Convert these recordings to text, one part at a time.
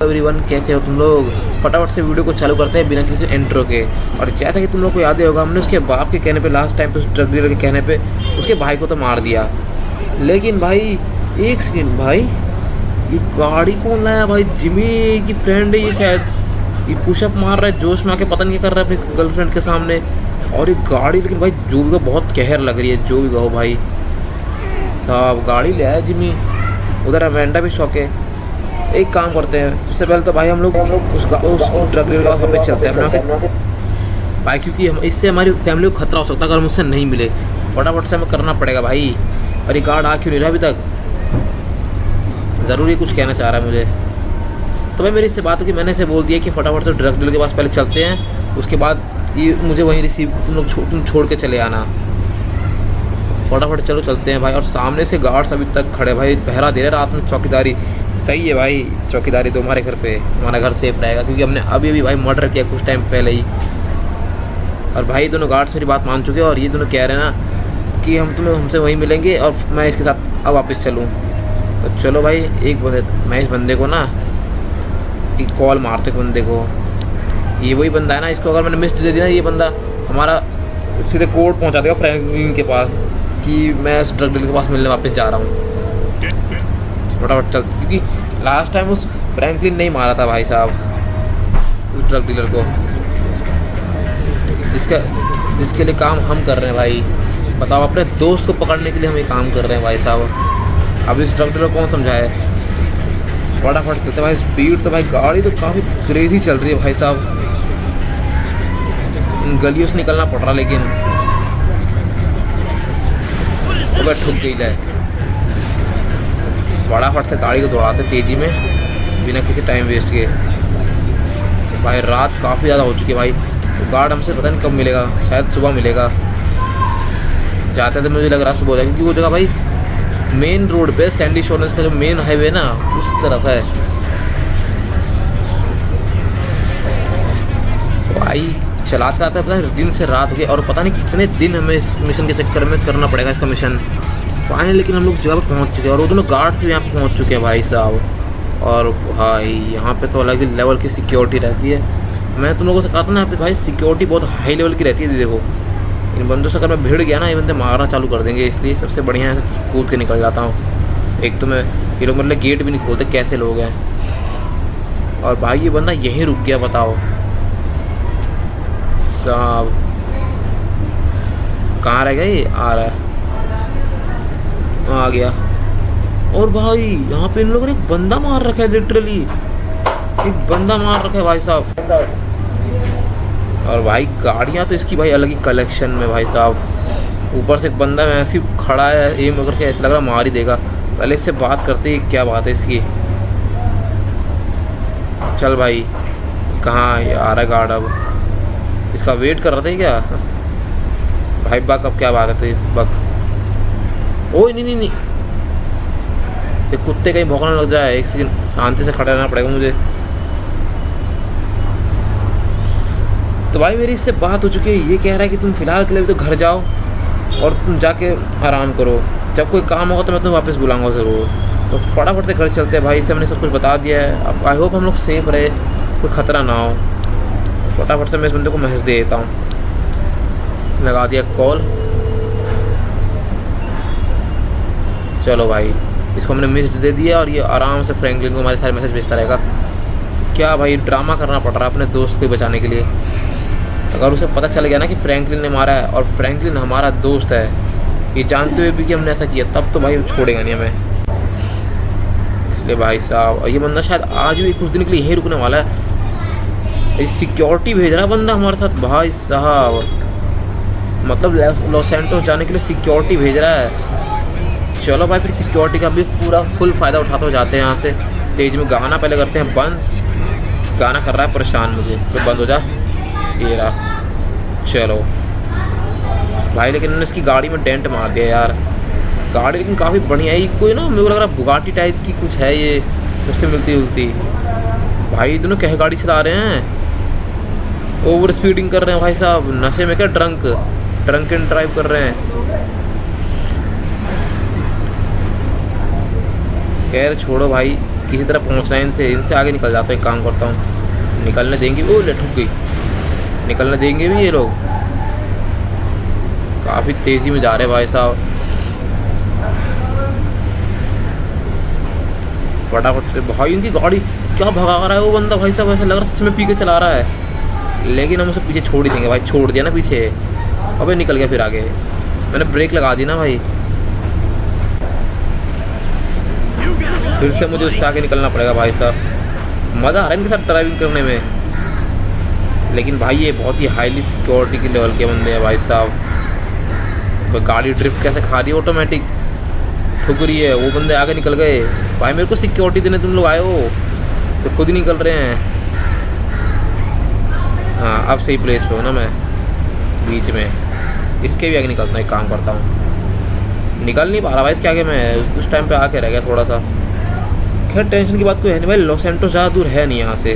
Everyone, कैसे हो तुम लोग। फटाफट से वीडियो को चालू करते हैं बिना किसी इंट्रो के। और जैसा कि तुम लोग को याद ही होगा, हमने उसके बाप के कहने पे लास्ट टाइम पे उस ड्रग डीलर के कहने पे उसके भाई को तो मार दिया। लेकिन भाई एक सेकेंड, भाई ये गाड़ी कौन लाया? भाई जिमी की फ्रेंड है ये शायद। ये पुशअप मार रहा है जोश में आके, पता नहीं क्या कर रहा है अपनी गर्लफ्रेंड के सामने। और ये गाड़ी, लेकिन भाई जो भी बहुत कहर लग रही है, जो भी कहो भाई साहब गाड़ी ले आया जिमी। उधर अमेंडा भी शौक है। एक काम करते हैं, सबसे पहले तो भाई हम लोग उस ड्रग डीलर का पे चलते हैं अपना भाई, क्योंकि हम इससे हमारी फैमिली को खतरा हो सकता है अगर हम उससे नहीं मिले। फटाफट से हमें करना पड़ेगा भाई। और ये गार्ड आ क्यों नहीं रहा अभी तक? ज़रूरी कुछ कहना चाह रहा है मुझे। तो भाई मेरी इससे बात हुई, मैंने इसे बोल दिया कि फटाफट से ड्रग डीलर के पास पहले चलते हैं, उसके बाद ये मुझे वहीं रिसीव तुम छोड़ के चले आना। फटाफट चलो चलते हैं भाई। और सामने से गार्ड्स अभी तक खड़े भाई, पहरा दे रहे रात में चौकीदारी। सही है भाई, चौकीदारी तो हमारे घर पे, हमारा घर सेफ रहेगा, क्योंकि हमने अभी भाई मर्डर किया कुछ टाइम पहले ही। और भाई दोनों गार्ड्स मेरी बात मान चुके हैं और ये दोनों कह रहे हैं ना कि हम तुम्हें हमसे वहीं मिलेंगे और मैं इसके साथ अब वापस चलूँ। तो चलो भाई, मैं इस बंदे को ना एक कॉल मारते बंदे को। ये वही बंदा है ना, इसको अगर मैंने मिस्ड दे दी ना, ये बंदा हमारा सीधे कोर्ट पहुँचा देगा फ्रैंकलिन के पास कि मैं उस ड्रग डीलर के पास मिलने वापस जा रहा हूँ। फटाफट चल, क्योंकि लास्ट टाइम उस फ्रैंकलिन नहीं मारा था भाई साहब उस ड्रग डीलर को, जिसके लिए काम हम कर रहे हैं भाई। बताओ, अपने दोस्त को पकड़ने के लिए हम ये काम कर रहे हैं भाई साहब। अब इस ड्रग डीलर को कौन समझाए? फटाफट चलते भाई। स्पीड तो भाई, गाड़ी तो काफ़ी क्रेजी चल रही है भाई साहब। गलियों से निकलना पड़ रहा, लेकिन तो ठुक गई जाए। फटाफट से गाड़ी को दौड़ाते तेज़ी में बिना किसी टाइम वेस्ट किए। भाई रात काफ़ी ज़्यादा हो चुकी है भाई, तो गार्ड हमसे पता नहीं कब मिलेगा, शायद सुबह मिलेगा। जाते थे मुझे लग रहा सुबह हो जाएगा, क्योंकि वो जगह भाई मेन रोड पे सैंडी शोरेंस का जो मेन हाईवे ना उस तरफ है भाई। चलाते आते पता नहीं दिन से रात हो गई, और पता नहीं कितने दिन हमें इस मिशन के चक्कर में करना पड़ेगा इसका मिशन। फाइनली लेकिन हम लोग जगह पर पहुँच चुके हैं, और वो दोनों गार्ड्स भी यहाँ पे पहुँच चुके हैं भाई साहब। और भाई यहाँ पे तो अलग ही लेवल की सिक्योरिटी रहती है। मैं तुम लोगों से कहा था ना, यहाँ पे भाई सिक्योरिटी बहुत हाई लेवल की रहती है। देखो इन बंदों से अगर मैं भिड़ गया ना, ये बंदे मारना चालू कर देंगे, इसलिए सबसे बढ़िया है कूद के निकल जाता हूँ। एक तो मैं ये लोग मतलब गेट भी नहीं खोलते, कैसे लोग हैं। और भाई ये बंदा यहीं रुक गया, बताओ साहब कहाँ रह गया? ये आ रहा है, आ गया। और भाई यहाँ पे इन लोगों ने एक बंदा मार रखा है, लिटरली एक बंदा मार रखा है भाई साहब। और भाई गाड़ियाँ तो इसकी भाई अलग ही कलेक्शन में भाई साहब। ऊपर से एक बंदा ऐसे ही खड़ा है, एम करके ऐसा लग रहा मार ही देगा। पहले इससे बात करते हैं क्या बात है इसकी। चल भाई, कहाँ आ रहा है गार्ड? अब इसका वेट कर रहे थे क्या भाई? बक अब क्या बात है बक? ओ नहीं, से कुत्ते कहीं भौंकने लग जाए। एक सेकंड शांति से खड़ा रहना पड़ेगा मुझे। तो भाई मेरी इससे बात हो चुकी है, ये कह रहा है कि तुम फिलहाल के लिए तो घर जाओ और तुम जाके आराम करो, जब कोई काम होगा तो मैं तुम्हें वापस बुलाऊंगा ज़रूर। तो फटाफट से घर चलते हैं भाई। इससे मैंने सब कुछ बता दिया है। अब आई होप हम लोग सेफ रहे, कोई ख़तरा ना हो। फटाफट से मैं इस बंदे को मैसेज दे देता हूँ। लगा दिया कॉल। चलो भाई, इसको हमने मिस्ड दे दिया और ये आराम से फ्रैंकलिन को हमारे सारे मैसेज भेजता रहेगा। क्या भाई ड्रामा करना पड़ रहा है अपने दोस्त को बचाने के लिए। अगर उसे पता चल गया ना कि फ्रैंकलिन ने मारा है और फ्रैंकलिन हमारा दोस्त है, ये जानते हुए भी कि हमने ऐसा किया, तब तो भाई वो छोड़ेगा नहीं हमें। इसलिए भाई साहब, ये बंदा शायद आज भी कुछ दिन के लिए यहीं रुकने वाला है। सिक्योरिटी भेज रहा है बंदा हमारे साथ भाई साहब, मतलब लॉस सैंटोस जाने के लिए सिक्योरिटी भेज रहा है। चलो भाई, फिर सिक्योरिटी का भी पूरा फुल फ़ायदा उठाते हो जाते हैं यहाँ से। तेज में गाना पहले करते हैं बंद। गाना कर रहा है परेशान मुझे, तो बंद हो जा। ये रहा। चलो भाई, लेकिन उन्होंने इसकी गाड़ी में डेंट मार दिया यार। गाड़ी लेकिन काफ़ी बढ़िया है। कोई ना मेरे को लग रहा है बुगाटी टाइप की कुछ है ये, उससे मिलती जुलती। भाई दोनों क्या गाड़ी चला रहे हैं? ओवर स्पीडिंग कर रहे हैं भाई साहब। नशे में क्या, ड्रंक एंड ड्राइव कर रहे हैं। खैर छोड़ो भाई, किसी तरह पहुंचना है इनसे आगे निकल जाता हूँ। एक काम करता हूँ, निकलने देंगे। ओ ले ठुक गई, निकलने देंगे भी ये लोग? काफ़ी तेज़ी में जा रहे भाई साहब। फटाफट से भाई, इनकी गाड़ी क्या भगा रहा है वो बंदा भाई साहब, ऐसा लग रहा है सच में पी के चला रहा है। लेकिन हम उसे पीछे छोड़ ही देंगे भाई, छोड़ दिया ना पीछे। अबे निकल गया फिर आगे, मैंने ब्रेक लगा दी ना भाई। फिर से मुझे उससे आगे निकलना पड़ेगा भाई साहब। मज़ा आ रहा है इनके साथ ड्राइविंग करने में, लेकिन भाई ये बहुत ही हाईली सिक्योरिटी के लेवल के बंदे हैं भाई साहब। तो गाड़ी ड्रिफ्ट कैसे खा रही है, ऑटोमेटिक ठुक रही है। वो बंदे आगे निकल गए भाई, मेरे को सिक्योरिटी देने तुम लोग आए हो तो खुद ही निकल रहे हैं। हाँ अब सही प्लेस पे हो ना मैं, बीच में। इसके भी आगे निकलता हूँ, एक काम करता हूँ। निकल नहीं पा रहा भाई इसके आगे मैं, उस टाइम पे आके रह गया थोड़ा सा। खैर टेंशन की बात कोई है नहीं भाई, लॉस सैंटोस ज़्यादा दूर है नहीं यहाँ से।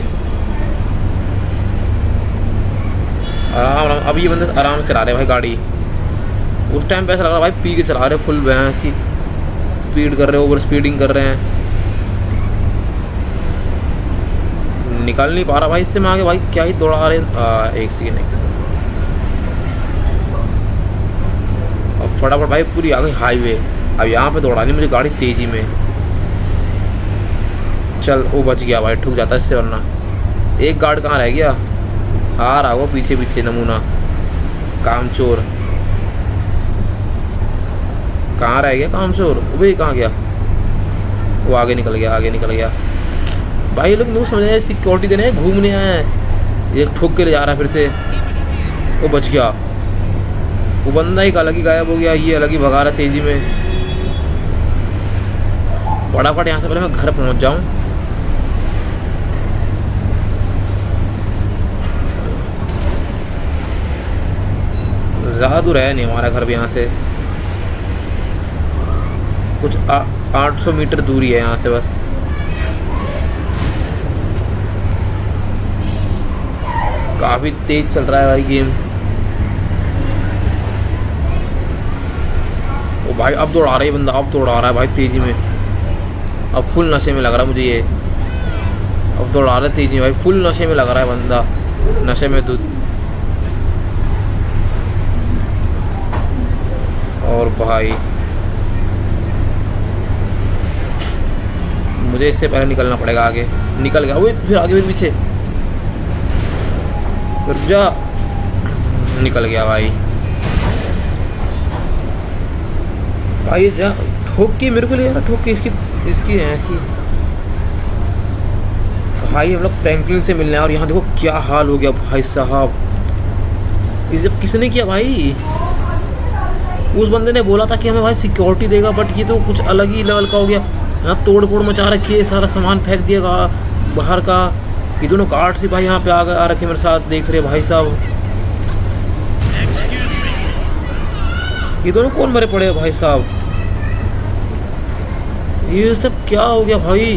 आराम आराम, अब ये बंदे आराम से चला रहे भाई गाड़ी। उस टाइम पे ऐसा लग रहा भाई पी के चला रहे, फुल भैंस की स्पीड कर रहे, ओवर स्पीडिंग कर रहे हैं। निकल नहीं पा रहा भाई इससे मैं आगे भाई, क्या ही दौड़ा रहे हैं। एक सेकेंड अब फटाफट भाई पूरी आ गई हाईवे। अब यहाँ पे दौड़ानी मुझे गाड़ी तेज़ी में। चल वो बच गया भाई, ठुक जाता इससे वरना। एक गार्ड कहाँ रह गया, आ रहा वो पीछे पीछे नमूना कामचोर। कहाँ रह गया कामचोर, वो कहाँ गया? वो आगे निकल गया, आगे निकल गया भाई। ये लोग मुझे समझ रहे हैं सिक्योरिटी देने घूमने आए हैं, ये ठोक के ले जा रहा है फिर से। वो बच गया, वो बंदा एक अलग ही गायब हो गया, ये अलग ही भगा रहा तेज़ी में। फटाफट यहाँ से पहले मैं घर पहुँच जाऊँ। ज़्यादा दूर है नहीं हमारा घर भी यहाँ से, कुछ 800 मीटर दूरी है यहाँ से बस। काफ़ी तेज चल रहा है भाई गेम। ओ भाई अब दौड़ा रहा है बंदा, अब दौड़ा रहा है भाई तेज़ी में। अब फुल नशे में लग रहा है मुझे ये, अब दौड़ा रहा है तेज़ी में भाई, फुल नशे में लग रहा है बंदा, नशे में दूध। और भाई मुझे इससे पहले निकलना पड़ेगा आगे। निकल गया वो, फिर आगे फिर पीछे, फिर जा। निकल गया भाई। भाई जा ठोक के मेरे को ले रहा, ठोक के इसकी है इसकी। भाई हम लोग फ्रैंकलिन से मिलने हैं और यहाँ देखो क्या हाल हो गया भाई साहब। इसे किसने किया भाई? उस बंदे ने बोला था कि हमें भाई सिक्योरिटी देगा, बट ये तो कुछ अलग ही लेवल का हो गया। यहाँ तोड़ फोड़ मचा रखी है, सारा सामान फेंक दिया बाहर का। ये दोनों कार्ड से भाई यहाँ पे आ रखे मेरे साथ, देख रहे भाई साहब। ये दोनों कौन मरे पड़े हैं भाई साहब? ये सब क्या हो गया भाई?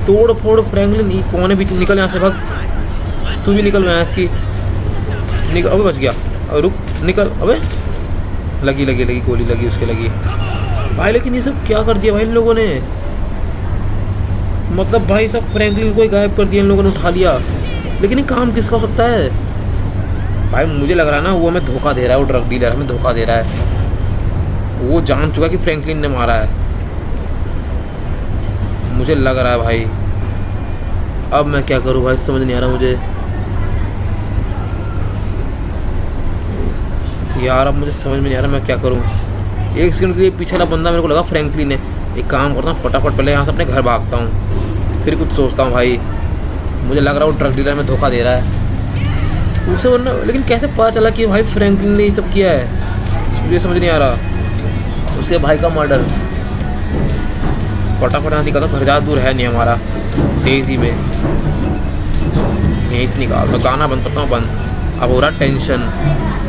तोड़ फोड़ फ्रैंकलिन कौन है? बीच निकल यहाँ से, भाग तू भी निकल। मैं इसकी निकल, अबे बच गया। रुक निकल, अबे लगी गोली लगी, उसके लगी भाई। लेकिन ये सब क्या कर दिया भाई इन लोगों ने? मतलब भाई सब फ्रैंकलिन को ही गायब कर दिया इन लोगों ने, उठा लिया। लेकिन ये काम किसका हो सकता है भाई? मुझे लग रहा है ना वो हमें धोखा दे रहा है, वो ड्रग डीलर हमें धोखा दे रहा है। वो जान चुका कि फ्रैंकलिन ने मारा है, मुझे लग रहा है भाई। अब मैं क्या करूं भाई, समझ नहीं आ रहा मुझे यार। अब मुझे समझ में नहीं आ रहा मैं क्या करूं। एक सेकंड के लिए पीछे वाला बंदा मेरे को लगा फ्रैंकलिन है। एक काम करता हूँ, फटाफट पहले यहाँ से अपने घर भागता हूँ, फिर कुछ सोचता हूँ भाई। मुझे लग रहा है वो ड्रग डीलर में धोखा दे रहा है उसे, वरना लेकिन कैसे पता चला कि भाई फ्रैंकलिन ने ये सब किया है, मुझे समझ नहीं आ रहा। उसके भाई का मर्डर। फटाफट यहाँ निकलता, घर ज़्यादा दूर है नहीं हमारा, तेज़ी में यहीं से निकाल। मैं गाना बंद करता हूँ, बंद। अब हो रहा टेंशन,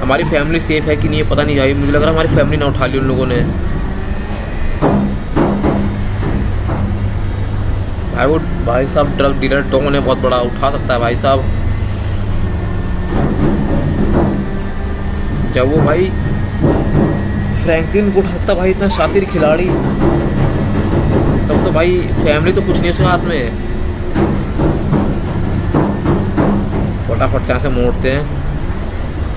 हमारी फैमिली सेफ है कि नहीं पता नहीं भाई। मुझे लग रहा है हमारी फैमिली ना उठा ली उन लोगों ने भाई। वो भाई साहब ड्रग डीलर डॉन है, बहुत बड़ा, उठा सकता है भाई साहब। जब वो भाई फ्रैंकलिन को उठा सकता भाई, इतना शातिर खिलाड़ी, तब तो भाई फैमिली तो कुछ नहीं है उसके हाथ में। फटाफट से यहाँ से मोड़ते हैं,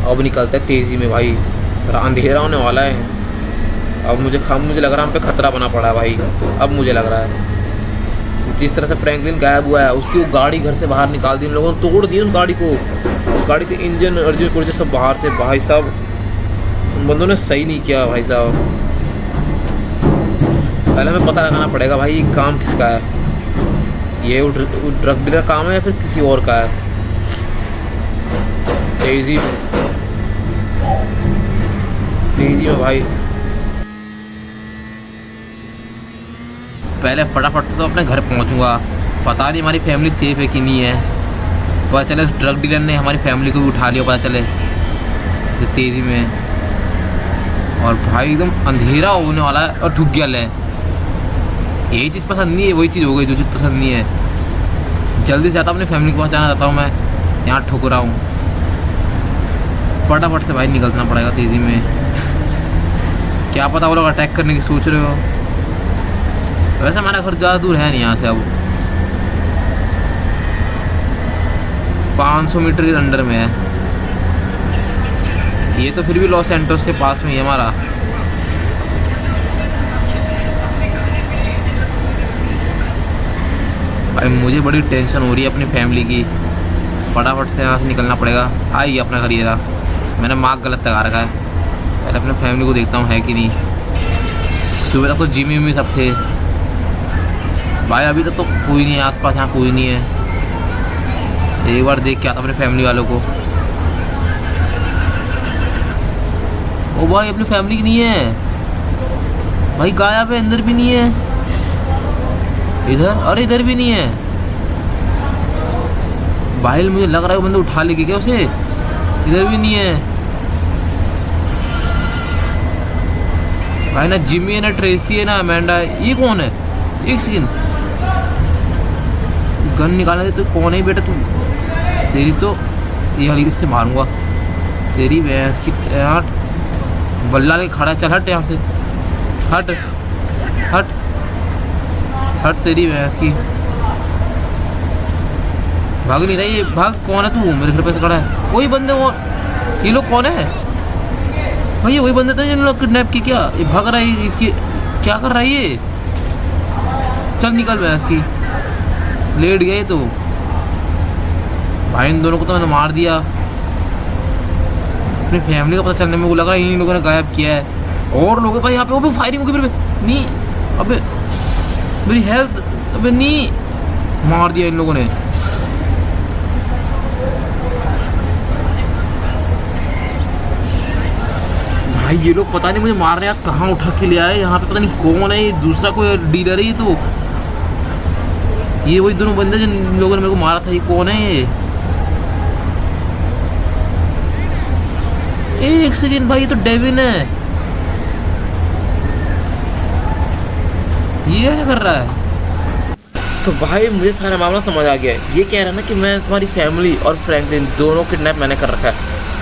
अब निकलते हैं तेज़ी में भाई, अंधेरा होने वाला है। अब मुझे लग रहा है हम पे खतरा बना पड़ा है भाई। अब मुझे लग रहा है जिस तरह से फ्रैंकलिन गायब हुआ है, उसकी वो गाड़ी घर से बाहर निकाल दी, इन लोगों ने तोड़ दी उस गाड़ी को। उस गाड़ी के इंजन अर्जन पुर्जे सब बाहर थे भाई साहब। उन बंदों ने सही नहीं किया भाई साहब। पहले हमें पता लगाना पड़ेगा भाई ये काम किसका है, ये ड्रग डीलर काम है या फिर किसी और का है। तेजी में भाई, पहले फटाफट तो अपने घर पहुंचूंगा। पता नहीं हमारी फैमिली सेफ है कि नहीं है। पता चले उस ड्रग डीलर ने हमारी फैमिली को भी उठा लिया, पता चले तेज़ी में। और भाई एकदम अंधेरा होने वाला है और ठुक गया है। यही चीज़ पसंद नहीं है, वही चीज़ हो गई जो चीज़ पसंद नहीं है। जल्दी से आता अपनी फैमिली को पहुँचाना चाहता हूँ मैं, यहाँ ठुक रहा हूँ। फटाफट से भाई निकलना पड़ेगा तेज़ी में। क्या पता वो लोग अटैक करने की सोच रहे हो। वैसे हमारा घर ज़्यादा दूर है नहीं यहाँ से, अब 500 मीटर के अंडर में है। ये तो फिर भी लॉस एंटोस के पास में ही है हमारा। भाई मुझे बड़ी टेंशन हो रही है अपनी फैमिली की। फटाफट से यहाँ से निकलना पड़ेगा। आई अपना घर ये रहा, मैंने मार्क गलत लगा रखा है। पहले अपने फैमिली को देखता हूँ है कि नहीं। सुबह तक तो जिमी में सब थे भाई, अभी तक तो कोई नहीं है आसपास, यहाँ कोई नहीं है। एक बार देख के आता अपने फैमिली वालों को। ओ भाई अपनी फैमिली की नहीं है भाई, गायब है, अंदर भी नहीं है। इधर, अरे इधर भी नहीं है भाई। मुझे लग रहा है वो बंदे उठा लेके क्या उसे, इधर भी नहीं है भाई। ना जिमी है, ना ट्रेसी है, ना अमेंडा है। ये कौन है? एक सेकंड, गन निकालने दे। तो कौन है बेटा तू? तेरी तो ये हल्की से मारूंगा तेरी भैंस की। हट, बल्ला लेके खड़ा, चल हट यहाँ से, हट हट हट तेरी भैंस की। भाग नहीं रही, भाग। कौन है तू? मेरे घर पे से खड़ा है। वही बंदे, वो ये लोग कौन है भाई? वही बंदे थे जिन लोग किडनैप की क्या? ये भाग रहा है, इसकी क्या कर रहा है ये? चल निकल भैंस की, लेट गए तो भाई। इन दोनों को तो मैंने मार दिया। अपनी फैमिली का पता चलने में वो लग रहा है इन लोगों ने गायब किया है। और लोग भाई यहाँ पे, वो भी फायरिंग होगी मेरे पे। नहीं, अबे मेरी हेल्थ, अबे नहीं, मार दिया इन लोगों ने। भाई ये लोग पता नहीं मुझे मारने आज कहाँ उठा के ले आए। यहाँ पे पता नहीं कौन है, ये दूसरा कोई डीलर है। ये तो ये वही दोनों बंदे जिन लोगों ने मेरे को मारा था। ये कौन है ये? एक सेकेंड भाई, ये तो डेविन है। ये क्या कर रहा है? तो भाई मुझे सारा मामला समझ आ गया है। ये कह रहा है ना कि मैं तुम्हारी फैमिली और फ्रैंकलिन दोनों किडनैप मैंने कर रखा है,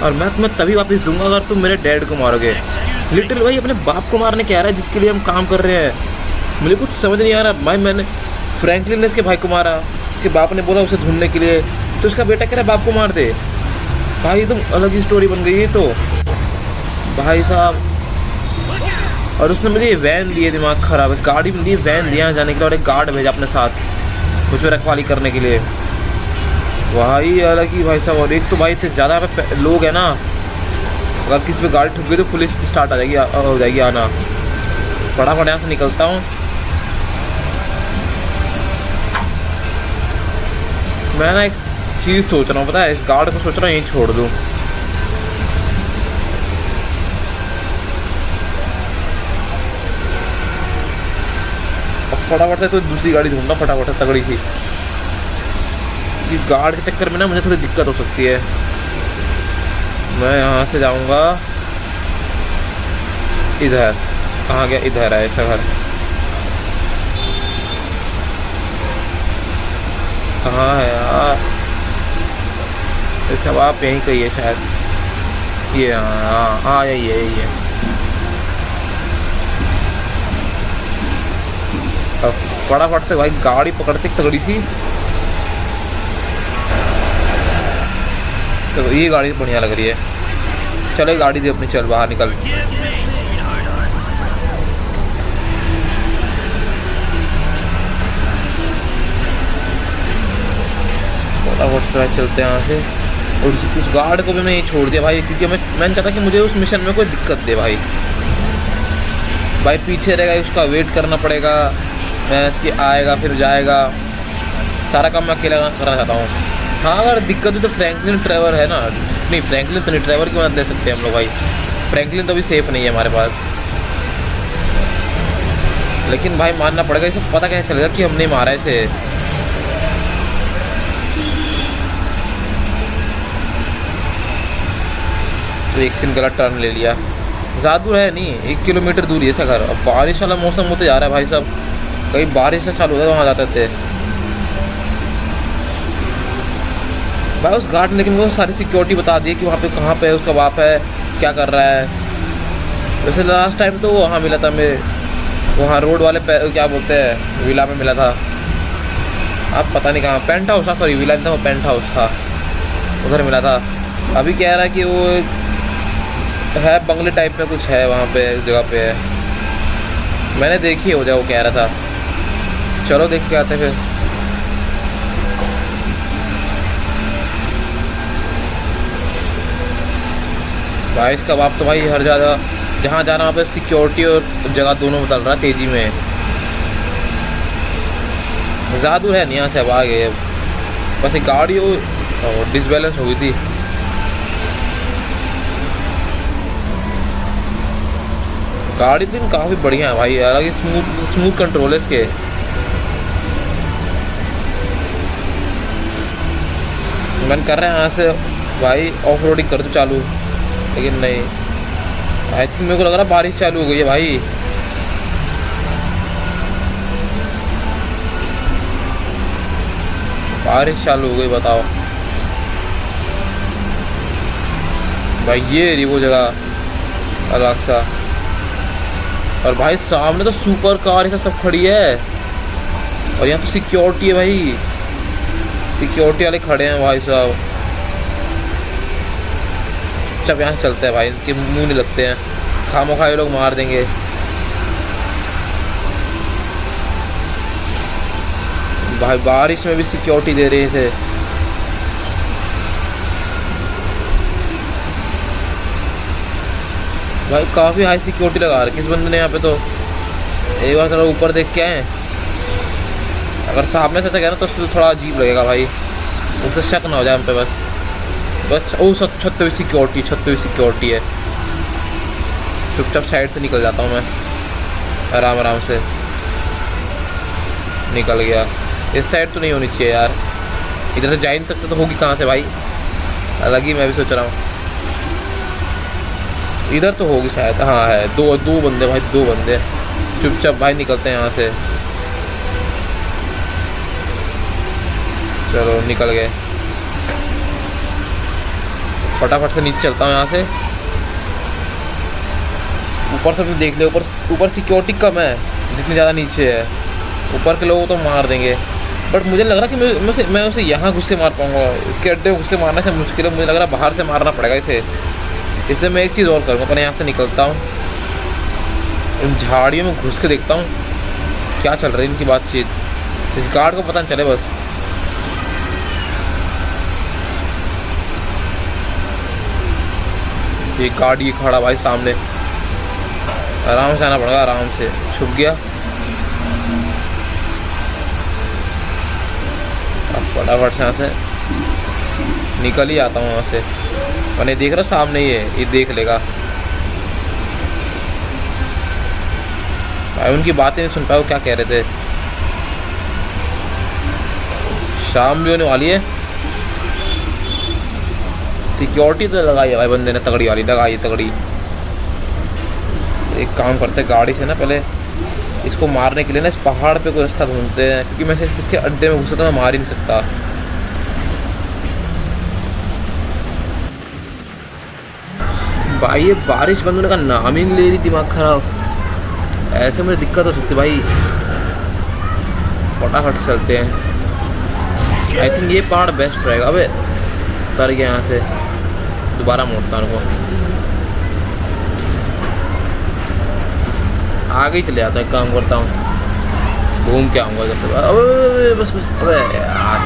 और मैं तुम्हें तभी वापस दूंगा अगर तुम मेरे डैड को मारोगे। लिटिल भाई अपने बाप को मारने कह रहा है, जिसके लिए हम काम कर रहे हैं। मुझे कुछ समझ नहीं आ रहा भाई। मैंने फ्रैंकलिन ने इसके भाई को मारा, इसके बाप ने बोला उसे ढूंढने के लिए, तो इसका बेटा कह रहा है बाप को मार दे। भाई तुम अलग ही स्टोरी बन गई है तो भाई साहब। और उसने मुझे ये वैन दी है, दिमाग ख़राब है। गाड़ी में दी, वैन दिया जाने के लिए, और एक गार्ड भेजा अपने साथ मुझ पर रखवाली करने के लिए। वही अलग ही भाई साहब। और एक तो भाई इतने ज़्यादा लोग हैं ना, अगर किसी पे गाड़ी ठुक गई तो पुलिस स्टार्ट हो जाएगी आना। फटाफट यहाँ से निकलता हूँ मैं। ना एक चीज़ सोच रहा हूँ, पता है, इस गार्ड को सोच रहा हूँ यहीं छोड़ दूँ। फटाफट से तो दूसरी गाड़ी ढूंढना, फटाफट से तगड़ी सी। ये गार्ड के चक्कर में ना मुझे थोड़ी दिक्कत हो सकती है। मैं यहाँ से जाऊँगा इधर। कहाँ गया? इधर है ऐसा घर। कहाँ है यार? इसका बाप यहीं कहीं है शायद। ये हाँ हाँ, यही है यही है। अब फटाफट से भाई गाड़ी पकड़ते तगड़ी सी। तो ये गाड़ी बढ़िया लग रही है। चलो गाड़ी दे अपनी, चल बाहर निकल। फटाफट से चलते हैं यहाँ से। और उस गार्ड को भी मैं छोड़ दिया भाई, क्योंकि मैंने चाहता कि मुझे उस मिशन में कोई दिक्कत दे भाई। पीछे रहेगा, उसका वेट करना पड़ेगा, मैं आएगा फिर जाएगा, सारा काम मैं अकेला करना चाहता हूँ। हाँ अगर दिक्कत हो तो फ्रैंकलिन ट्रेवर है ना, नहीं फ्रैंकलिन तो नहीं, ट्रेवर की मदद ले सकते हैं हम लोग भाई। फ्रैंकलिन तो अभी सेफ नहीं है हमारे पास, लेकिन भाई मानना पड़ेगा। इसे पता कैसे चलेगा कि हमने मारा इसे? तो एक सेकंड गलत टर्न ले लिया। ज़्यादा दूर है नहीं, 1 किलोमीटर दूर है इसका घर। अब बारिश वाला मौसम होते जा रहा है भाई साहब, कहीं बारिश से चालू होता है वहाँ जाते थे भाई। उस घाट लेकिन वो सारी सिक्योरिटी बता दी कि वहाँ पे कहाँ पे है उसका बाप है, क्या कर रहा है। वैसे लास्ट टाइम तो वहाँ मिला था मैं, वहाँ रोड वाले क्या बोलते हैं, विला में मिला था। अब पता नहीं कहाँ, पेंट हाउस था, सॉरी विला नहीं था, वो पेंट हाउस था, उधर मिला था। अभी कह रहा है कि वो है बंगले टाइप में कुछ है वहाँ पे, जगह पे है, मैंने देखी हो जाए, वो कह रहा था। चलो देख के आते फिर। भाई इसका बाप तो भाई हर जगह जहाँ जा रहा है वहाँ पे सिक्योरिटी और जगह दोनों बदल रहा है तेज़ी में। ज़्यादा दूर है नहीं यहाँ से, अब आ गए। बस एक गाड़ी वो डिसबैलेंस हो गई थी। गाड़ी दिन काफ़ी बढ़िया है भाई, अलग स्मूथ कंट्रोल है इसके। मन कर रहा है यहाँ से भाई ऑफ रोडिंग कर दूँ चालू, लेकिन नहीं। आई थिंक मेरे को लग रहा है बारिश चालू हो गई है भाई। बारिश चालू हो गई, बताओ भाई। ये रही वो जगह अलग सा। और भाई सामने तो सुपर कार ये सब खड़ी है, और यहाँ तो सिक्योरिटी है भाई, सिक्योरिटी वाले खड़े हैं भाई साहब। जब यहाँ चलते हैं भाई, इनके मुंह नहीं लगते हैं, खामोखा ये लोग मार देंगे। भाई बारिश में भी सिक्योरिटी दे रहे थे। भाई काफ़ी हाई सिक्योरिटी लगा रखी इस बंदे ने यहाँ पे। तो एक बार थोड़ा ऊपर देख के आए, अगर सामने से गया ना तो थोड़ा अजीब लगेगा भाई, उससे शक ना हो जाए हम पे। बस ओ छत पे भी सिक्योरिटी, छत पे भी सिक्योरिटी है। चुपचाप साइड से निकल जाता हूँ मैं, आराम से निकल गया। इस साइड तो नहीं होनी चाहिए यार, इधर से जा ही नहीं सकते, तो होगी कहाँ से भाई? अलग ही मैं भी सोच रहा हूँ, इधर तो होगी शायद। हाँ है, दो बंदे भाई, 2 बंदे। चुपचाप भाई निकलते हैं यहाँ से। चलो निकल गए, फटाफट से नीचे चलता हूँ यहाँ से। ऊपर से देख ले, ऊपर सिक्योरिटी कम है जितनी ज़्यादा नीचे है। ऊपर के लोगों तो मार देंगे, बट मुझे लग रहा कि मैं उसे यहाँ घुस से मार पाऊँगा। इसके अड्डे घुस से मारने से मुश्किल है, मुझे लग रहा बाहर से मारना पड़ेगा इसे। इसलिए मैं एक चीज़ और करूँगा, अपने यहाँ से निकलता हूँ, इन झाड़ियों में घुस के देखता हूँ क्या चल रही है इनकी बातचीत, इस गार्ड को पता नहीं चले बस। ये गाड़ी खड़ा भाई सामने, आराम से आना पड़ेगा, आराम से। छुप गया, अब फटाफट से यहाँ से निकल ही आता हूँ यहाँ से। मैंने देख रहा सामने ही है, ये देख लेगा भाई। उनकी बातें नहीं सुन पाया, वो क्या कह रहे थे। शाम भी होने वाली है, सिक्योरिटी तो लगाई है भाई बंदे ने, तगड़ी वाली लगाई है, तगड़ी। एक काम करते हैं, गाड़ी से ना पहले इसको मारने के लिए ना इस पहाड़ पे कोई रास्ता ढूंढते हैं, क्योंकि मैं इसके अड्डे में घुसा तो मैं मार ही नहीं सकता। भाई ये बारिश बंद होने का नाम ही नहीं ले रही, दिमाग खराब। ऐसे मुझे दिक्कत हो सकती भाई। फटाफट चलते हैं। आई थिंक ये पहाड़ बेस्ट रहेगा। अबे उतर गया यहाँ से, दोबारा मोड़ता हूँ रुको, आगे ही चले जाता है। काम करता हूँ, घूम के आऊँगा इधर से। अबे बस बस, अबे यार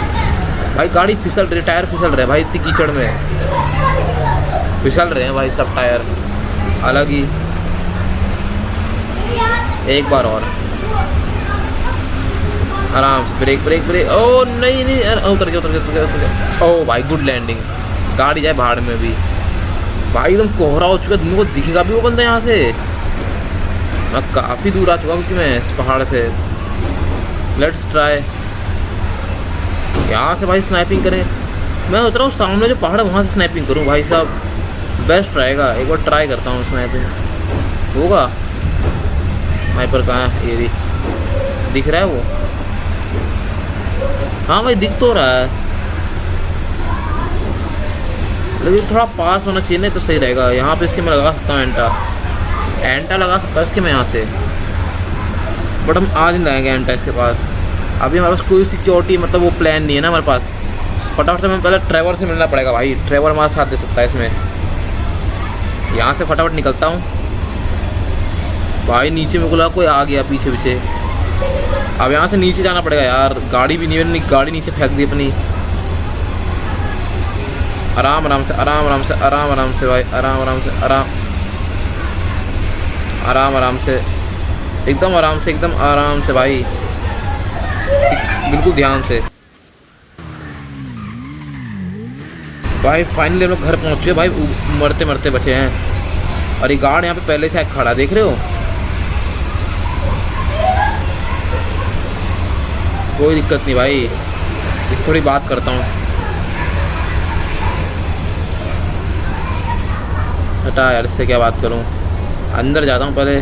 भाई गाड़ी फिसल रही, टायर फिसल रहे भाई, इतनी कीचड़ में फिसल रहे हैं भाई सब टायर अलग ही। एक बार और आराम से, ब्रेक ब्रेक ब्रेक। ओ नहीं नहीं, उतर गया उतर गया उतर गया उतर गया। ओ भाई गुड लैंडिंग। गाड़ी जाए भाड़ में भी भाई, एकदम कोहरा हो चुका है, तुमको दिखेगा भी वो बंदा यहाँ से। मैं काफ़ी दूर आ चुका हूँ कि मैं इस पहाड़ से। लेट्स ट्राई यहाँ से भाई स्नाइपिंग करें। मैं सोच रहा हूँ सामने जो पहाड़ है वहाँ से स्नाइपिंग करूँ भाई साहब, बेस्ट रहेगा। एक बार ट्राई करता हूँ स्नाइपिंग, होगा। स्नाइपर कहाँ है? ये भी दिख रहा है वो। हाँ भाई दिख तो रहा है, लेकिन थोड़ा पास होना चाहिए, नहीं तो सही रहेगा। यहाँ पे इसके मैं लगा सकता हूँ एंटा लगा सकता हूँ इसके मैं यहाँ से, बट हम आज नहीं लगाएंगे एंटा इसके पास। अभी हमारे पास कोई सिक्योरिटी मतलब वो प्लान नहीं है ना हमारे पास। फटाफट से हमें पहले ट्रेवर से मिलना पड़ेगा भाई, ट्रेवर हमारा साथ दे सकता है इसमें। यहाँ से फटाफट निकलता हूँ भाई। नीचे मेरे को लगा कोई आ गया पीछे पीछे। अब यहाँ से नीचे जाना पड़ेगा यार, गाड़ी भी नहीं, गाड़ी नीचे फेंक दी अपनी। आराम आराम से आराम आराम से आराम आराम से भाई, आराम आराम से आराम आराम आराम से, एकदम आराम से, एकदम आराम से भाई, बिल्कुल ध्यान से भाई। फाइनली हम लोग घर पहुँच चुके भाई, मरते मरते बचे हैं। और ये गार्ड यहाँ पे पहले से खड़ा, देख रहे हो? कोई दिक्कत नहीं भाई, इससे थोड़ी बात करता हूँ। हटा यार, इससे क्या बात करूँ। अंदर जाता हूँ पहले।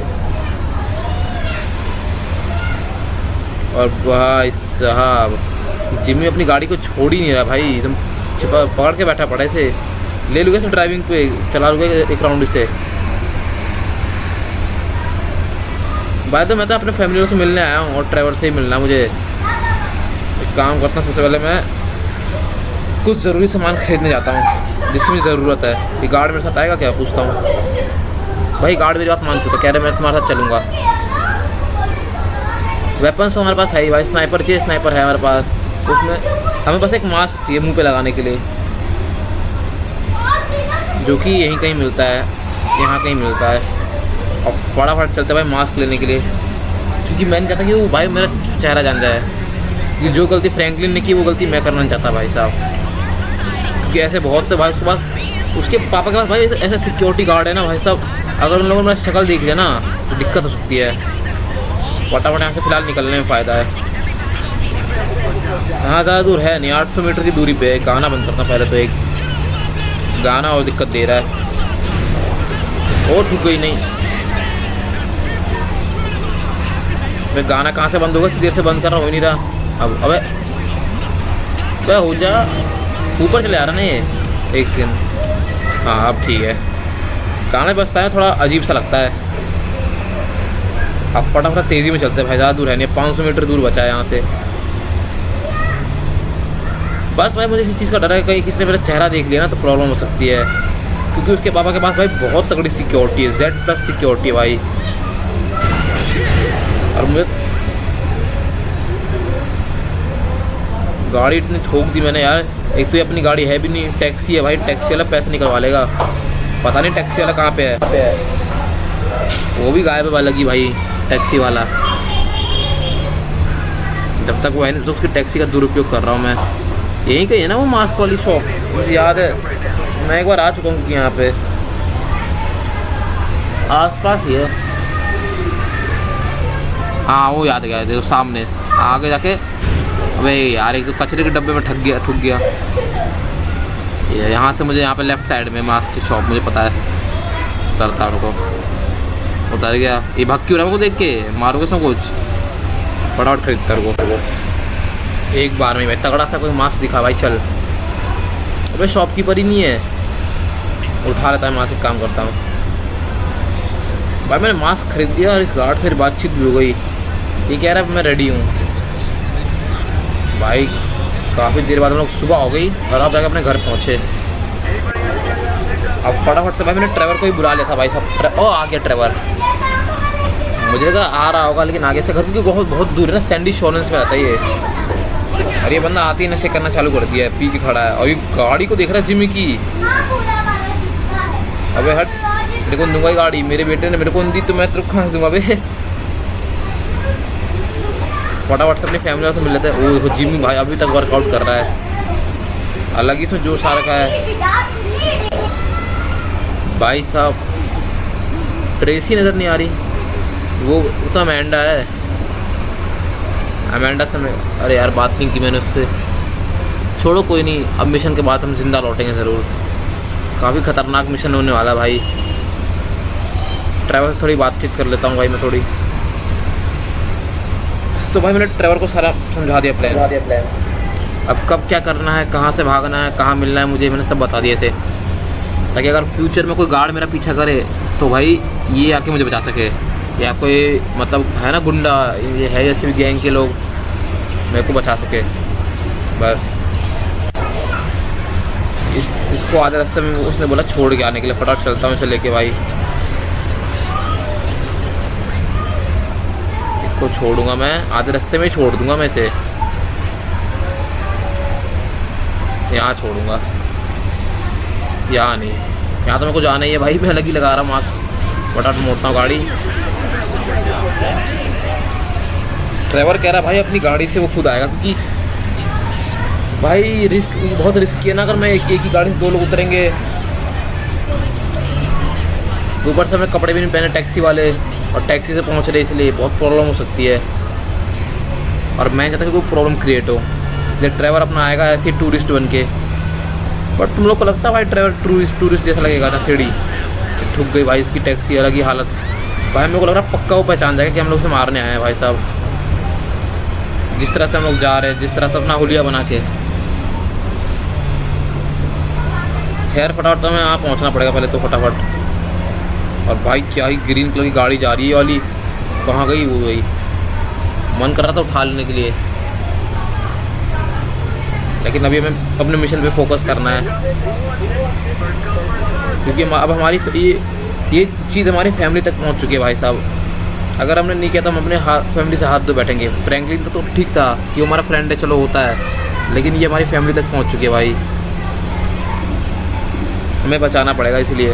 और भाई साहब जिम्मी अपनी गाड़ी को छोड़ ही नहीं रहा भाई, एकदम छिपा पकड़ के बैठा पड़ा। इसे ले लूँगा, इसे ड्राइविंग पे चला लूँगा एक राउंड इसे। भाई तो मैं तो अपने फैमिली से मिलने आया हूँ और ड्राइवर से ही मिलना मुझे। एक काम करता हूँ, सबसे पहले मैं कुछ ज़रूरी सामान खरीदने जाता हूँ जिसकी मुझे ज़रूरत है। ये गार्ड मेरे साथ आएगा क्या, पूछता हूँ। भाई गार्ड मेरी बात मान चुका, कह रहे मैं तुम्हारे साथ चलूँगा। वेपन्स तो हमारे पास है ही भाई, स्नाइपर चाहिए, स्नाइपर है हमारे पास। उसमें हमें बस एक मास्क चाहिए मुंह पे लगाने के लिए, जो कि यहीं कहीं मिलता है, यहाँ कहीं मिलता है। और फटाफट चलते भाई मास्क लेने के लिए, क्योंकि मैं नहीं चाहता कि वो भाई मेरा चेहरा जान जाए कि जो गलती फ्रैंकलिन ने की वो गलती मैं करना नहीं चाहता भाई साहब। क्योंकि ऐसे बहुत से भाई उसके पास, उसके पापा के पास भाई ऐसे सिक्योरिटी गार्ड है ना भाई साहब, अगर उन लोगों ने शक्ल देख लिया ना तो दिक्कत हो सकती है। फटाफट यहाँ से फ़िलहाल निकलने में फ़ायदा है। हाँ ज़्यादा दूर है नहीं, 800 मीटर की दूरी पे। गाना बंद करता पहले तो, एक गाना और दिक्कत दे रहा है। और रुक गई नहीं, मैं गाना कहाँ से बंद होगा, कितनी देर से बंद कर रहा हो ही नहीं रहा। अब अबे क्या हो जा, ऊपर चले आ रहा ना ये, एक सेकंड। हाँ अब ठीक है, गाना बजता है, थोड़ा अजीब सा लगता है। अब फटाफट तेज़ी में चलते हैं भाई, ज़्यादा दूर है नहीं, 500 मीटर दूर बचा है यहाँ से। बस भाई मुझे इसी चीज़ का डर है, कहीं किसी ने मेरा चेहरा देख लिया ना तो प्रॉब्लम हो सकती है, क्योंकि उसके पापा के पास भाई बहुत तगड़ी सिक्योरिटी है, Z+ सिक्योरिटी है भाई। और मुझे गाड़ी इतनी ठोक दी मैंने यार। एक तो ये अपनी गाड़ी है भी नहीं, टैक्सी है भाई, टैक्सी वाला पैसे निकलवा लेगा। पता नहीं टैक्सी वाला कहाँ पे है, वो भी गायब है लगी भाई टैक्सी वाला। जब तक वो है नहीं तो उसकी टैक्सी का दुरुपयोग कर रहा हूँ मैं। यहीं कहीं है ना वो मास्क वाली शॉप, मुझे याद है, मैं एक बार आ चुका हूँ यहाँ पे, आसपास ही है। हाँ वो याद गया, देखो सामने आगे जाके। अबे यार एक तो कचरे के डब्बे में ठग गया। ये यहाँ से मुझे यहाँ पे लेफ्ट साइड में मास्क की शॉप, मुझे पता है। उतरता रुको, उतर गया। ये भाग क्यों रहा है, वो देख के मारोगे सब कुछ। फटाफट खरीदता रुको, एक बार में भाई तगड़ा सा कोई मास्क दिखा भाई, चल। अबे शॉपकीपर ही नहीं है, उठा लेता है मास्क, एक काम करता हूँ भाई। मैंने मास्क खरीद दिया और इस गार्ड से बातचीत भी हो गई। ये कह रहा है मैं रेडी हूँ। भाई काफ़ी देर बाद हम लोग सुबह हो गई और अब जाके अपने घर पहुँचे। अब फटाफट से भाई मैंने ड्राइवर को ही बुला लिया था भाई साहब। ओ आ गया ड्राइवर, मुझे लगा आ रहा होगा लेकिन आगे से घर, क्योंकि बहुत बहुत दूर है ना, सैंडी शोरेंस में रहता है ये। और ये बंदा आते ही नशे करना चालू कर दिया है, पी के खड़ा है और ये गाड़ी को देख रहा है जिम्मी की। अबे हट, मेरे को दूंगा गाड़ी, मेरे बेटे ने मेरे को दी तो मैं तेरे को खांस दूंगा बे। फटाफट से अपनी फैमिली वालों से मिल लेते हैं। ओ जिम्मी भाई अभी तक वर्कआउट कर रहा है, अलग ही इसमें जोश आ रखा है भाई साहब। ट्रेसी नज़र नहीं आ रही, वो तो अमेंडा है। अमेंडा से मैं, अरे यार बात नहीं की मैंने उससे। छोड़ो कोई नहीं, अब मिशन के बाद हम जिंदा लौटेंगे ज़रूर। काफ़ी ख़तरनाक मिशन होने वाला भाई। ड्राइवर से थोड़ी बातचीत कर लेता हूँ भाई मैं थोड़ी। तो भाई मैंने ड्राइवर को सारा समझा दिया प्लान। अब कब क्या करना है, कहाँ से भागना है, कहाँ मिलना है मुझे, मैंने सब बता दिया इसे, ताकि अगर फ्यूचर में कोई गार्ड मेरा पीछा करे तो भाई ये आके मुझे बचा सके, या कोई मतलब है ना गुंडा, ये है जैसे भी गैंग के लोग, मेरे को बचा सके बस। इसको आधे रास्ते में उसने बोला छोड़ के आने के लिए, फटाफट चलता हूँ इसे लेके भाई। इसको छोड़ूंगा मैं, आधे रास्ते में ही छोड़ दूंगा मैं इसे, यहाँ छोड़ूंगा, यहाँ नहीं, यहाँ तो मेरे को जाना ही है भाई। मैं अलग ही लगा रहा हूँ आँख, फटाफट मोड़ता हूँ गाड़ी। ड्राइवर कह रहा भाई अपनी गाड़ी से वो खुद आएगा, क्योंकि भाई रिस्क बहुत रिस्की है ना, अगर मैं एक ही गाड़ी से 2 लोग उतरेंगे। ऊपर से हमें कपड़े भी नहीं पहने टैक्सी वाले, और टैक्सी से पहुंच रहे, इसलिए बहुत प्रॉब्लम हो सकती है। और मैं चाहता कि कोई प्रॉब्लम क्रिएट हो। जब ड्राइवर अपना आएगा ऐसे टूरिस्ट बन के, बट तुम लोग को लगता है भाई ड्राइवर टूरिस्ट जैसा लगेगा ना। सीढ़ी ठुक गई भाई इसकी टैक्सी, अलग ही हालत भाई। मेरे को लग रहा है पक्का वो पहचान जाएगा कि हम लोग से मारने आए हैं भाई साहब। जिस तरह से हम लोग जा रहे हैं, जिस तरह से अपना हुलिया बना के। खैर फटाफट तो हमें यहाँ पहुँचना पड़ेगा पहले तो फटाफट। और भाई क्या ही ग्रीन कलर की गाड़ी जा रही है वाली, कहाँ गई वो गई। मन कर रहा था उठा लेने के लिए, लेकिन अभी हमें अपने मिशन पे फोकस करना है, क्योंकि अब हमारी ये चीज़ हमारी फैमिली तक पहुंच चुकी है भाई साहब। अगर हमने नहीं किया तो हम अपने फैमिली से हाथ धो बैठेंगे। फ्रैंकलिन तो ठीक था कि हमारा फ्रेंड है, चलो होता है, लेकिन ये हमारी फैमिली तक पहुंच चुकी है भाई। हमें बचाना पड़ेगा इसलिए।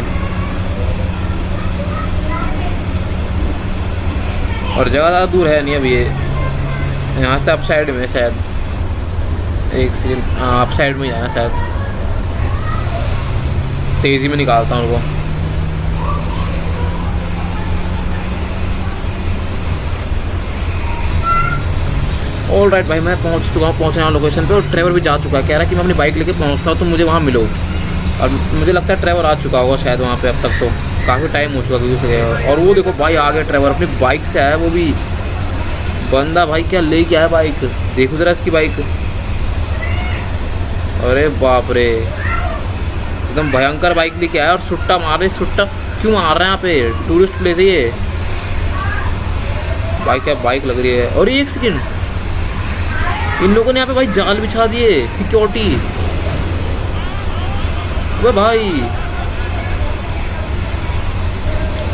और जगह ज़्यादा दूर है नहीं अभी, ये यहाँ से अप साइड में शायद, एक सेकंड, हाँ अप साइड में जाना शायद। तेज़ी में निकालता हूँ उनको। ऑल राइट भाई, मैं पहुँच चुका हूँ, पहुँचने वाला लोकेशन पे, और ड्राइवर भी जा चुका है। कह रहा है कि मैं अपनी बाइक लेके पहुँचता हूँ तो मुझे वहाँ मिलो। और मुझे लगता है ड्राइवर आ चुका होगा शायद वहाँ पे। अब तक तो काफ़ी टाइम हो चुका क्योंकि, और वो देखो भाई आ गया ड्राइवर, अपनी बाइक से आया वो भी बंदा। भाई क्या ले के आया बाइक, देखो ज़रा इसकी बाइक। अरे बाप रे, एकदम भयंकर बाइक लेके आया और सुट्टा मार रहे। सुट्टा क्यों मार रहे हैं यहाँ पे, टूरिस्ट प्लेस है ये। बाइक क्या बाइक लग रही है। और एक सेकंड, इन लोगों ने यहाँ पे भाई जाल बिछा दिए, सिक्योरिटी। अबे भाई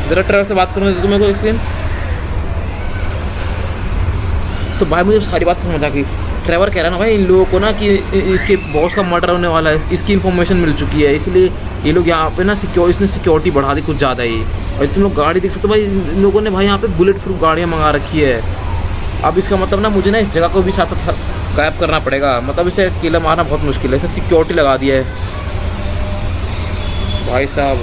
जरा ड्राइवर से बात करूँ तो मेरे को एक सेकंड। तो भाई मुझे सारी बात समझ आ गई। ड्राइवर कह रहा है ना भाई इन लोगों को ना कि इसके बॉस का मर्डर होने वाला है, इसकी इन्फॉर्मेशन मिल चुकी है, इसलिए ये लोग यहाँ पे ना इसने सिक्योरिटी बढ़ा दी कुछ ज़्यादा ही। और तुम लोग गाड़ी देख सकते हो भाई, इन लोगों ने भाई यहाँ पे बुलेट प्रूफ गाड़ियाँ मंगा रखी है। अब इसका मतलब ना मुझे ना इस जगह को भी साथ गायब करना पड़ेगा, मतलब इसे अकेला मारना बहुत मुश्किल है। इसे सिक्योरिटी लगा दिया है भाई साहब।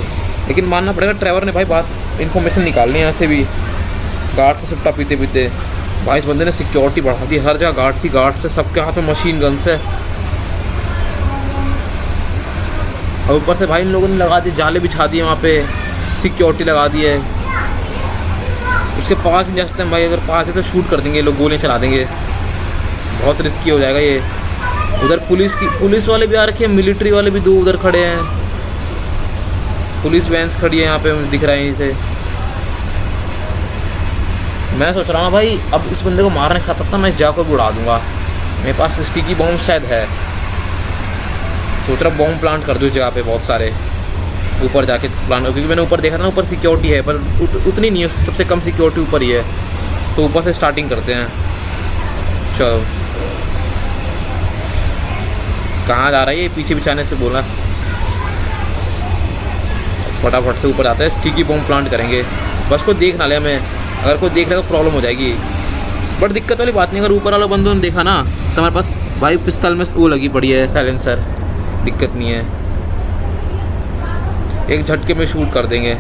लेकिन मानना पड़ेगा ड्राइवर ने भाई बात इन्फॉर्मेशन निकालनी है यहाँ से भी, गार्ड से सुट्टा पीते पीते। भाई इस बंदे ने सिक्योरिटी बढ़ा दी, हर जगह गार्ड से, सबके हाथ में मशीन गन से। और ऊपर से भाई इन लोगों ने लगा दी जाले बिछा दिए वहाँ पे, सिक्योरिटी लगा दी है। उसके पास भी जा सकते हैं भाई, अगर पास है तो शूट कर देंगे लोग, गोलियाँ चला देंगे। बहुत रिस्की हो जाएगा ये। उधर पुलिस वाले भी आ रखे हैं, मिलिट्री वाले भी 2 उधर खड़े हैं, पुलिस वैन्स खड़ी है यहाँ पे दिख रहा है इसे। मैं सोच रहा हूँ भाई अब इस बंदे को मारने के साथ अपना मैं इस जगह को भी उड़ा दूँगा। मेरे पास स्टिकी बॉम्ब शायद है, सोच रहा बॉम्ब प्लांट कर दूँ इस जगह पे बहुत सारे, ऊपर जाके प्लांट, क्योंकि मैंने ऊपर देखा था ऊपर सिक्योरिटी है पर उतनी नहीं है, सबसे कम सिक्योरिटी ऊपर ही है, तो ऊपर से स्टार्टिंग करते हैं। चलो कहाँ जा रहा है ये, पीछे बिछाने से बोला, फटाफट से ऊपर जाते हैं, स्टिकी बॉम्ब प्लांट करेंगे। बस को देख ना ले हमें, अगर कोई देख रहा तो प्रॉब्लम हो जाएगी, बट दिक्कत वाली बात नहीं, अगर ऊपर वाले बंदों ने देखा ना तो हमारे पास भाई पिस्तौल में वो लगी पड़ी है साइलेंसर, दिक्कत नहीं है, एक झटके में शूट कर देंगे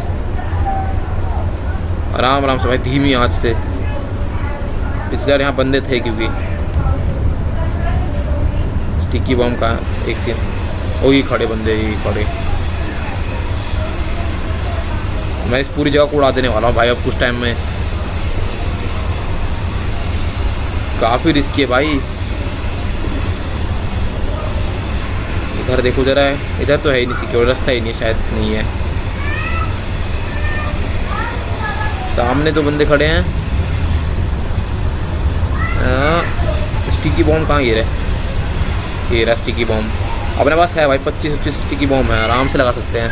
आराम आराम से भाई, धीमी आंच से। पिछले बार यहाँ बंदे थे क्योंकि स्टिकी बॉम्ब का एक सीन, ओ ये खड़े बंदे, ये खड़े, मैं इस पूरी जगह को उड़ा देने वाला हूँ भाई अब कुछ टाइम में, काफ़ी रिस्की है भाई। इधर देखो जरा, इधर तो है ही नहीं सिक्योर, रास्ता ही नहीं, शायद नहीं है, सामने दो बंदे खड़े हैं। स्टिकी बॉम्ब कहाँ ये रहे, ये रहा स्टिकी बॉम्ब, अपने पास है भाई 25-25 स्टिकी बॉम्ब है, आराम से लगा सकते हैं।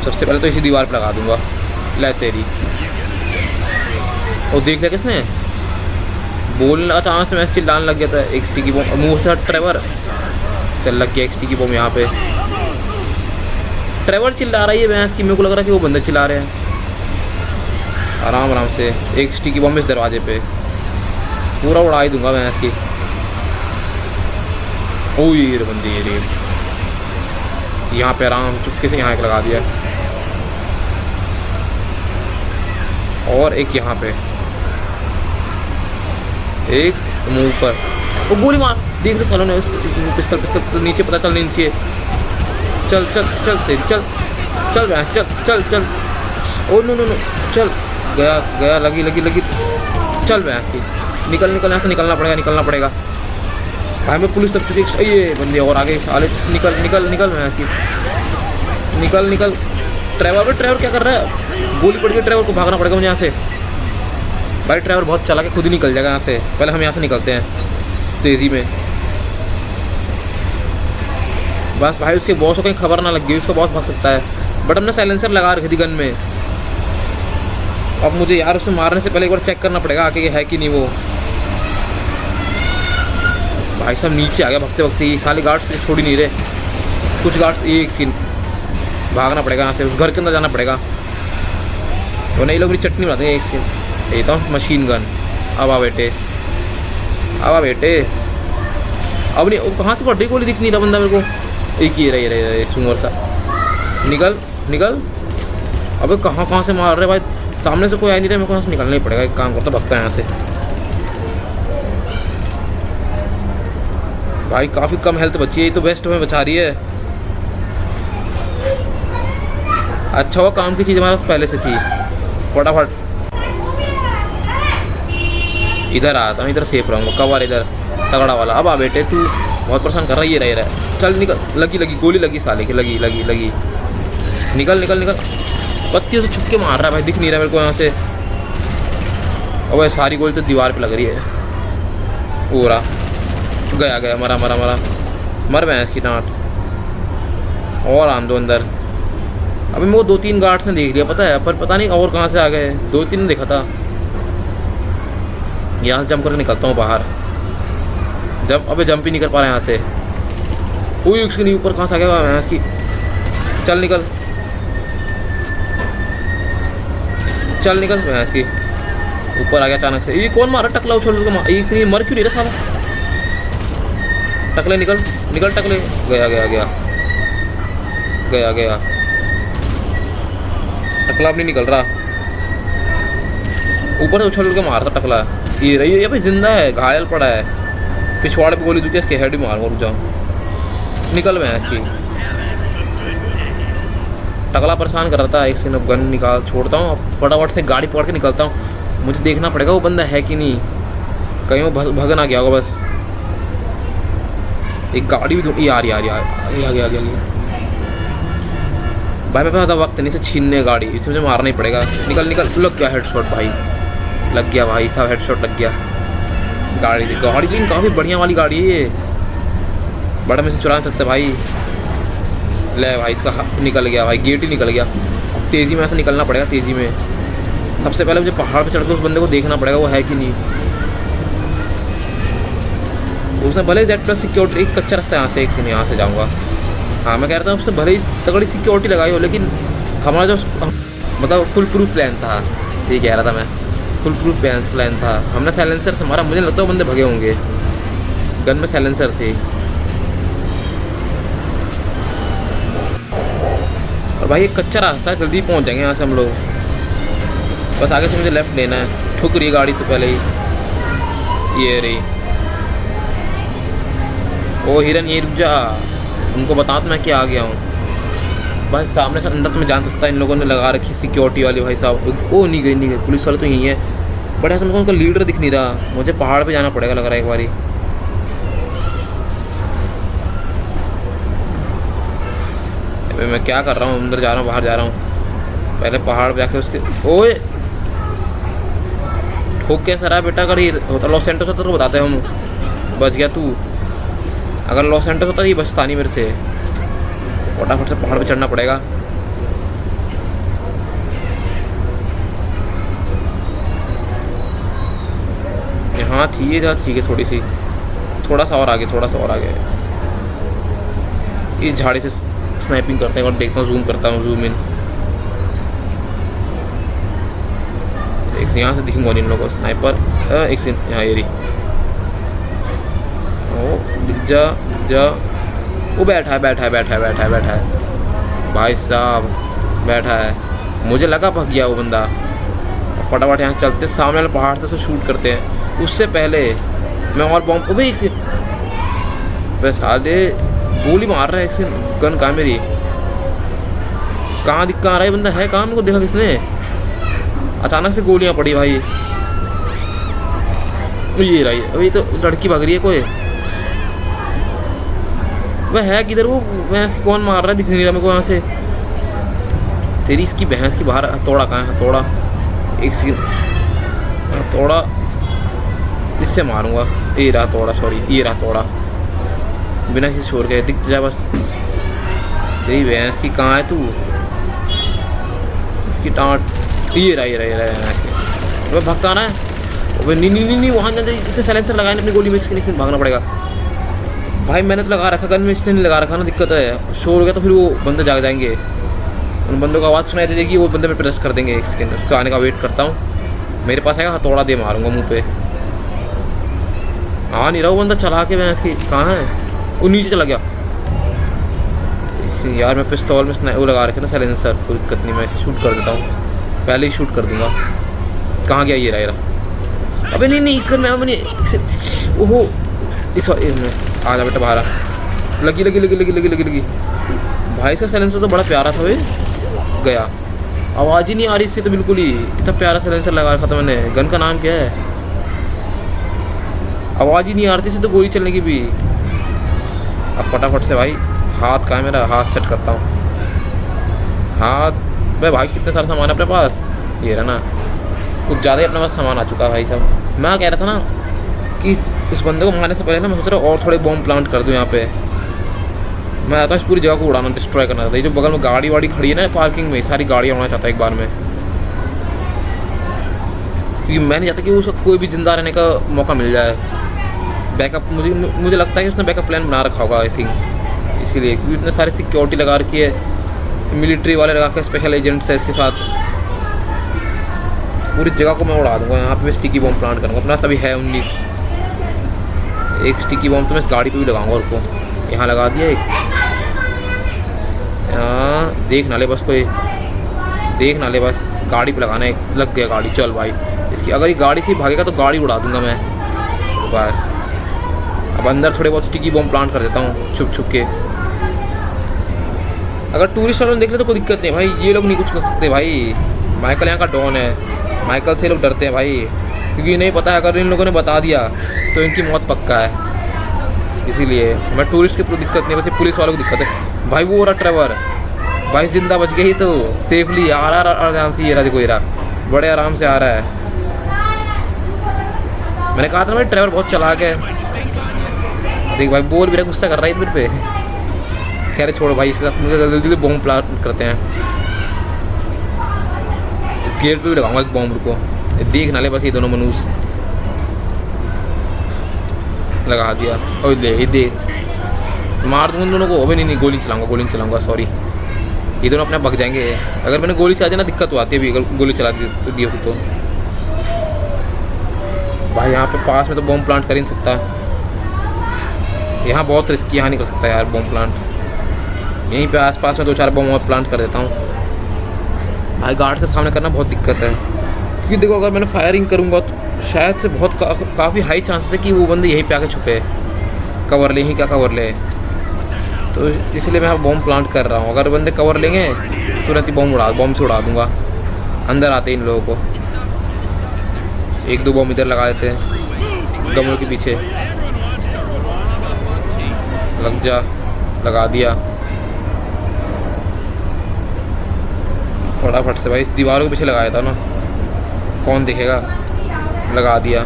सबसे पहले तो इसी दीवार पर लगा दूंगा, ले तेरी, और देख लिया किसने बोलना, अचानक से मैं चिल्लाने लग गया था, एक स्टिकी बॉम्ब मुँह से हट ट्रेवर, चल लग गया एक स्टिकी बॉम्ब यहाँ पे, ट्रेवर चिल्ला रही है भैंस की, मेरे को लग रहा है कि वो बंदे चिल्ला रहे हैं। आराम आराम से एक स्टिकी बॉम्ब इस दरवाजे पे, पूरा उड़ा ही दूंगा भैंस की। ओ ये बंदे, ये यहाँ पे आराम चुपके से यहाँ एक लगा दिया, और एक यहाँ पे, एक मुंह पर, वो गोली मार, देख रहे सालों ने पिस्तौल तो नीचे पता चल नहीं चाहिए, चल चल चल तेरी, चल चल भैंस, चल चल चल, ओ नो नो नो, चल गया गया, लगी लगी लगी, चल भैंस की, निकल निकल यहाँ से, निकलना पड़ेगा भाई, मैं पुलिस तक चुकी, ये बंदे और आगे साले, निकल निकल निकल भैंस की, निकल निकल। ड्राइवर क्या कर रहा है, गोली पड़ गई, ड्राइवर को भागना पड़ेगा मुझे यहाँ से भाई, ड्राइवर बहुत चला के खुद ही निकल जाएगा यहाँ से, पहले हम यहाँ से निकलते हैं तेज़ी में। बस भाई उसके बॉस को कहीं खबर ना लग गई, उसका बॉस भाग सकता है, बट हमने साइलेंसर लगा रखी थी गन में, अब मुझे यार उसे मारने से पहले एक बार चेक करना पड़ेगा आके कि है कि नहीं वो। भाई साहब नीचे आ गया भगते भगते, ये साले गार्ड्स छोड़ ही नहीं रहे, कुछ गार्ड्स, ये एक सीन, भागना पड़ेगा यहाँ से, उस घर के अंदर जाना पड़ेगा, वो नहीं लोग मेरी चटनी बनाते हैं। एक सीन देता हूँ, मशीन गन, अब आ बेटे, अब आ बेटे, अब नहीं, कहाँ से पड़ रही गोली, दिख नहीं रहा बंदा मेरे को, एक ही रहे सुअर सा, निकल निकल, अबे कहाँ से मार रहे भाई, सामने से कोई आ नहीं रहा, मेरे को यहाँ से निकलना ही पड़ेगा, एक काम करता भगता है यहाँ से। भाई काफ़ी कम हेल्थ बची है, ये तो बेस्ट में बचा रही है, अच्छा वो काम की चीज़ हमारे पास पहले से थी। फटाफट इधर आता हूँ, इधर सेफ रहूँगा, कवर इधर तगड़ा वाला। अब आ बेटे, तू बहुत परेशान कर रहा है, ये रह रहा है, चल निकल, लगी गोली लगी साले की, लगी निकल निकल निकल, पत्तियों से छुप के मार रहा है भाई, दिख नहीं रहा मेरे को यहाँ से, और सारी गोली तो दीवार पे लग रही है पूरा, गया मरा मर भैंस की डांट, और आम दो अंदर। अभी मैं वो 2-3 गार्ड्स ने देख लिया पता है, पर पता नहीं और कहाँ से आ गए, 2-3 ने देखा था। यहाँ से जंप करके निकलता हूँ बाहर, अबे जंप ही नहीं कर पा रहा यहाँ से, कोई उसके नहीं, ऊपर कहाँ से आ गया भैंस की, चल निकल भैंस की, ऊपर आ गया अचानक से। ये कौन मारा, टकला उछल के मार, ये मर क्यों नहीं रहा साला, टकले निकल टकले, गया टकला अब नहीं निकल रहा, ऊपर से उछल के मारता टकला, ये रही है भाई, जिंदा है, घायल पड़ा है, पिछवाड़े पे गोली दूसरी, इसके हेड ही मार जाऊँ, निकल मैं इसकी। टकला परेशान कर रहा था, एक सीन, अब गन निकाल छोड़ता हूँ, फटाफट से गाड़ी पकड़ के निकलता हूँ, मुझे देखना पड़ेगा वो बंदा है कि नहीं, कहीं वो भग ना गया होगा। बस एक गाड़ी भी यार आ गया भाई, मेरे पास ज़्यादा वक्त नहीं से छीनने गाड़ी, इसे मुझे मारना ही पड़ेगा। निकल लग गया हेडशॉट भाई, लग गया भाई साहब, हेडशॉट लग गया। गाड़ी लेकिन काफ़ी बढ़िया वाली गाड़ी है ये, बड़ा में से चुरा सकते भाई। ले भाई इसका निकल गया भाई, गेट ही निकल गया। अब तेज़ी में ऐसा निकलना पड़ेगा, तेज़ी में। सबसे पहले मुझे पहाड़ पे चढ़ के उस बंदे को देखना पड़ेगा वो है कि नहीं। उसने भले Z+ सिक्योरिटी, एक कच्चा रास्ता यहाँ से, एक यहाँ से जाऊँगा। हाँ मैं कह रहा था उसने भले ही तगड़ी सिक्योरिटी लगाई हो, लेकिन हमारा जो मतलब फुल प्रूफ प्लान था, ये कह रहा था मैं, फुल प्रूफ प्लान था। हमने साइलेंसर से मारा, मुझे लगता है वो बंदे भगे होंगे, गन में साइलेंसर थे। और भाई ये कच्चा रास्ता है, जल्दी पहुंच जाएंगे यहाँ से हम लोग। बस आगे से मुझे लेफ़्ट लेना है। ठुक रही गाड़ी तो पहले ही, ये रही। ओ हिरन ये रुक जा, उनको बता तो मैं क्या आ गया हूँ। बस सामने से अंदर तो मैं जान सकता, इन लोगों ने लगा रखी सिक्योरिटी वाली भाई साहब। ओ नहीं गई, पुलिस वाले तो यहीं है। बट ऐसा मुझको उनका लीडर दिख नहीं रहा, मुझे पहाड़ पे जाना पड़ेगा लग रहा है एक बारी। अबे मैं क्या कर रहा हूँ, अंदर जा रहा हूँ बाहर जा रहा हूँ। पहले पहाड़ पे जाके उसके, ओए ठोक कैसा रहा बेटा। अगर ये होता लॉस सेंटोस होता तो बताते हम, बच गया तू। अगर लॉस सेंटोस होता ये बचता नहीं मेरे से। फटाफट से पहाड़ पे चढ़ना पड़ेगा। हाँ थी ये, ठीक है थोड़ी सी, थोड़ा सा और आगे, थोड़ा सा और आगे। इस झाड़ी से स्नाइपिंग करते हैं और देखता हूँ, जूम करता हूँ, जूम इन। एक यहाँ से दिखेंगे इन लोगों को स्नाइपर। एक सेकंड, यहाँ ये रही। ओ दिख जा। वो बैठा है भाई साहब, बैठा है। मुझे लगा भग गया वो बंदा। फटाफट यहाँ चलते, सामने वाले पहाड़ से उसको शूट करते हैं। उससे पहले मैं और बॉम्ब, अबे एक से बस आधे गोली मार रहा है। एक से गन कहाँ मेरी, कहाँ आ रहा है बंदा, है कहाँ, मेरे को देखा किसने। अचानक से गोलियाँ पड़ी भाई। ये रही, अभी तो लड़की भाग रही है कोई। वह है किधर वो, भैंस कौन मार रहा है, दिख नहीं रहा मेरे को यहाँ से। तेरी इसकी भैंस की बाहर। हथौड़ा कहाँ है, हथौड़ा। एक सेकंड, हथौड़ा इससे मारूंगा। ये रहा हथौड़ा, सॉरी ये रहा हथौड़ा। बिना किसी शोर के दिख जा बस। तेरी भैंस की कहाँ है तू, इसकी टाँट। ये रहा वह भक्काना है। नहीं वहाँ जा, इसने साइलेंसर लगाया अपनी गोली में, इसके भागना पड़ेगा। भाई मैंने तो लगा रखा, गन में इसने नहीं लगा रखा ना, दिक्कत है। शोर हो गया तो फिर वो बंदे जाग जाएंगे, उन बंदों को आवाज़ सुनाई दे देगी, वो बंदे पे प्रेस कर देंगे। एक सेकंड, उसको आने का वेट करता हूँ। मेरे पास आएगा, हथौड़ा दे मारूंगा मुंह पे। हाँ नहीं रहा वो बंदा, चला के मैं इसकी कहाँ है, वो नीचे चला गया। यार मैं पिस्तौल में वो लगा रखे ना साइलेंसर, कोई दिक्कत नहीं, मैं इसे शूट कर देता हूँ, पहले ही शूट कर दूँगा। कहाँ गया ये रहा। अबे नहीं इस घर में, ओहो इस में आ जा बेटा बाहर। लगी। भाई इसका साइलेंसर तो बड़ा प्यारा था, वे गया, आवाज़ ही नहीं आ रही इससे तो बिल्कुल ही। इतना प्यारा साइलेंसर लगा रखा था मैंने। गन का नाम क्या है, आवाज़ ही नहीं आ रही इससे तो गोली चलने की भी। अब फटाफट से भाई, हाथ कहाँ है मेरा, हाथ सेट करता हूँ। हाथ भाई कितने सारा सामान है अपने पास, ये रहा ना, कुछ ज़्यादा ही अपने पास सामान आ चुका है भाई साहब। मैं कह रहा था ना कि इस बंदे को मारने से पहले ना मैं सोच रहा और थोड़े बॉम्ब प्लांट कर दूँ यहाँ पे। मैं आता हूँ इस पूरी जगह को उड़ाना, डिस्ट्रॉय करना चाहता है। ये जो बगल में गाड़ी वाड़ी खड़ी है ना पार्किंग में, सारी गाड़ियाँ उड़ाना चाहता है एक बार में, क्योंकि मैं नहीं चाहता कि उसको कोई भी जिंदा रहने का मौका मिल जाए। बैकअप मुझे लगता है कि उसने बैकअप प्लान बना रखा होगा आई थिंक, इसीलिए, क्योंकि इतने सारी सिक्योरिटी लगा रखी है, मिलिट्री वाले लगा के, स्पेशल एजेंट्स है इसके साथ। पूरी जगह को मैं उड़ा दूंगा। यहाँ पे स्टिकी बॉम्ब प्लांट करूँगा अपना, सभी है 19। एक स्टिकी बॉम्ब तो मैं इस गाड़ी पे भी लगाऊंगा, उनको यहाँ लगा दिया एक। देख ना ले बस, कोई देख ना ले बस, गाड़ी पे लगाना है। लग गया गाड़ी, चल भाई इसकी। अगर ये गाड़ी से भागेगा तो गाड़ी उड़ा दूंगा मैं बस। अब अंदर थोड़े बहुत स्टिकी बॉम्ब प्लांट कर देता हूँ छुप के। अगर टूरिस्ट वालों ने देख ले तो कोई दिक्कत नहीं भाई, ये लोग नहीं कुछ कर सकते भाई। माइकल यहाँ का डॉन है, माइकल से लोग डरते हैं भाई, क्योंकि नहीं पता है अगर इन लोगों ने बता दिया तो इनकी मौत पक्का है। इसीलिए मैं टूरिस्ट की कोई दिक्कत नहीं, बस पुलिस वालों को दिक्कत है भाई। वो रहा ट्रेवर भाई, जिंदा बच गई तो सेफली आ रहा आराम से। ये रहा देखो, ये रहा बड़े आराम से आ रहा है। मैंने कहा था ना भाई ट्रेवर बहुत चालाक है। देख भाई बोल भी रहा, गुस्सा कर रहा है मेरे पे। खैर छोड़ो भाई, इसके साथ मुझे जल्दी जल्दी बॉम्ब प्लांट करते हैं। इस गेट पे भी लगाऊंगा एक बॉम्ब। रुको देख ना ले बस ये दोनों मनुष्य। लगा दिया। और दे मार दूंगा दोनों को। अबे नहीं गोली चलाऊंगा सॉरी। ये दोनों अपने भग जाएंगे। अगर मैंने गोली चला दी ना दिक्कत तो आती है भी, अगर गोली चला दी होती तो। भाई यहाँ पे पास में तो बॉम्ब प्लांट कर ही नहीं सकता। यहाँ बहुत रिस्की, यहाँ नहीं कर सकता यार बॉम्ब प्लांट। यहीं पे आसपास में 2-4 बॉम्ब और प्लांट कर देता हूँ। भाई गार्ड के सामने करना बहुत दिक्कत है, क्योंकि देखो अगर मैंने फायरिंग करूँगा तो शायद से बहुत काफ़ी हाई चांसेस है कि वो बंदे यहीं पे आके छुपे, कवर ले ही क्या कवर ले। तो इसलिए मैं बॉम्ब प्लांट कर रहा हूँ। अगर बंदे कवर लेंगे तुरंत ही बॉम्ब से उड़ा दूँगा अंदर आते इन लोगों को। 1-2 बॉम्ब इधर लगा देते हैं गमलों के पीछे। लग जा, लगा दिया फटाफट से भाई। इस दीवारों के पीछे लगाया था ना, कौन देखेगा। लगा दिया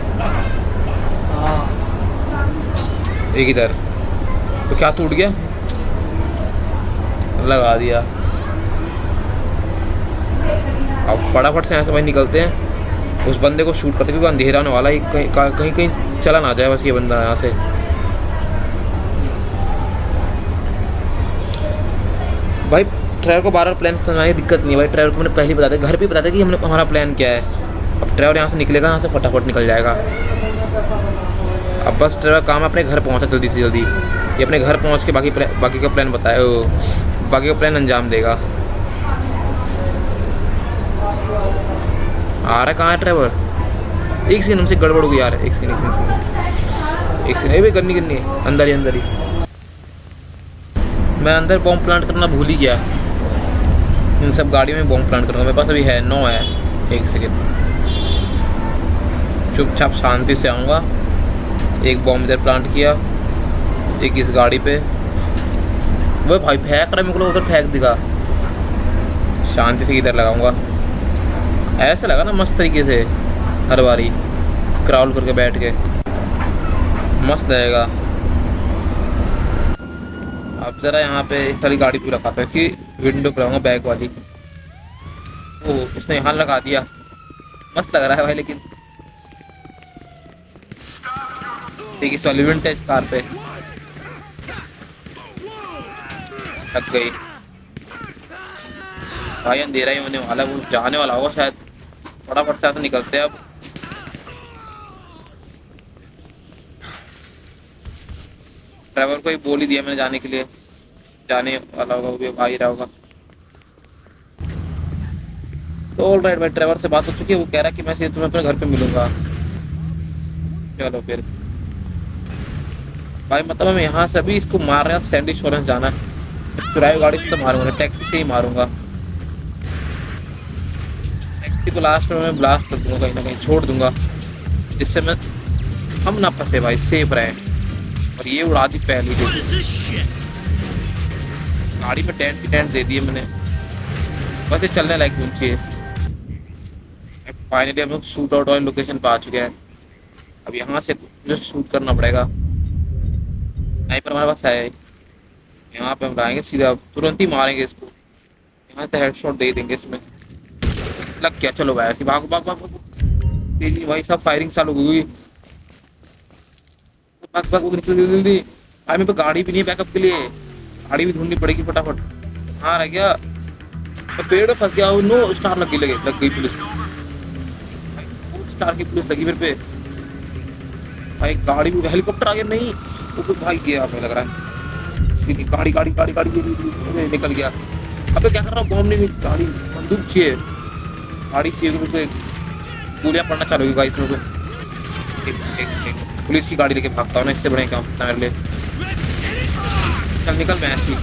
एक इधर। तो क्या टूट गया, लगा दिया। अब फटाफट से यहाँ से भाई निकलते हैं, उस बंदे को शूट करते, क्योंकि अंधेरा होने वाला है। कहीं चला ना जाए बस ये बंदा यहाँ से। भाई ट्रेवर को बार-बार प्लान समझाने की दिक्कत नहीं है भाई। ट्रेवर को मैंने पहले बता दिया, घर पे बता दिया कि हमारा प्लान क्या है। अब ट्रेवर यहाँ से निकलेगा, यहाँ से फटाफट निकल जाएगा। अब बस ट्रेवर काम अपने घर पहुँचा जल्दी से जल्दी। ये अपने घर पहुँच के बाकी का प्लान बताए, बाकी का प्लान अंजाम देगा। आ रहा कहाँ है ट्रेवर? एक सेकंड, हमसे गड़बड़ हो गई यार। एक सेकंड भाई, करनी है अंदर ही मैं अंदर बॉम्ब प्लांट करना भूल ही गया। इन सब गाड़ियों में बॉम्ब प्लांट करूँगा। मेरे पास अभी है 9 है। एक सेकंड, चुपचाप शांति से आऊँगा। एक बॉम्ब इधर प्लांट किया, एक इस गाड़ी पे। वो भाई फेंक रहा है, मेरे को उधर फेंक देगा। शांति से इधर लगाऊंगा। ऐसे लगा ना मस्त तरीके से, हर बारी क्राउल करके बैठ के मस्त लगेगा। अब ज़रा यहाँ पे एक सारी गाड़ी भी रखा था, इसकी विंडो पर लगाऊंगा बैक वाली। ओ इसने यहाँ लगा दिया, मस्त लग रहा है भाई। लेकिन ठीक इस वाली विंटेज कार पे लग गई। भाई अंधेरा ही होने वाला, वो जाने वाला होगा शायद। फटाफट से निकलते हैं अब। ड्राइवर को ही बोल ही दिया मैंने जाने के लिए, जाने वाला होगा, वो भी आ ही रहा होगा। तो ऑल राइट भाई, ड्राइवर से बात हो चुकी है। वो कह रहा है कि मैं सीधे तुम्हें अपने घर पे मिलूंगा। चलो फिर भाई, मतलब मैं यहाँ से अभी इसको मार रहा हूँ। सैंडी इंश्योरेंस जाना है, चुराई गाड़ी से तो मारूंगा, टैक्सी से ही मारूंगा। टैक्सी को लास्ट में मैं ब्लास्ट कर दूंगा, कहीं ना कहीं छोड़ दूंगा, जिससे मैं हम ना फंसे भाई, सेफ रहे। और ये उड़ा दी पहली गाड़ी में, टेंट दे दिए मैंने। बस ये चलने लायक ऊंची है। फाइनली हम लोग शूट आउट वाली लोकेशन पे आ चुके हैं। अब यहाँ से मुझे शूट करना पड़ेगा। स्नाइपर हमारे पास है, यहाँ पे हम लाएंगे सीधा, तुरंत ही मारेंगे इसको। यहाँ से हेडशॉट दे देंगे इसमें। लग गया, चलो भाई ऐसी भागो भाग तेजी भाई। सब फायरिंग चालू हो गई। भाग जल्दी भाई। मेरे पे गाड़ी भी नहीं है बैकअप के लिए, गाड़ी भी ढूंढनी पड़ेगी फटाफट। हाँ रह गया, तो पेड़ में फंस गया। नो स्टार लग गई पुलिस। स्टार की पुलिस लगी मेरे पे भाई। गाड़ी भी, हेलीकॉप्टर आ गया। नहीं तो भाई गया हमें लग रहा है। सीधी गाड़ी निकल गया। अबे क्या कर रहा हूँ, बॉम्ब नहीं, गाड़ी बंदूक चाहिए, गाड़ी चाहिए। तो गोलियां पड़ना चालू होगी गाइस। मेरे को पुलिस की गाड़ी लेके भागता हूँ ना, इससे बड़े क्या होता है मेरे लिए। चल निकल मैं ऐसी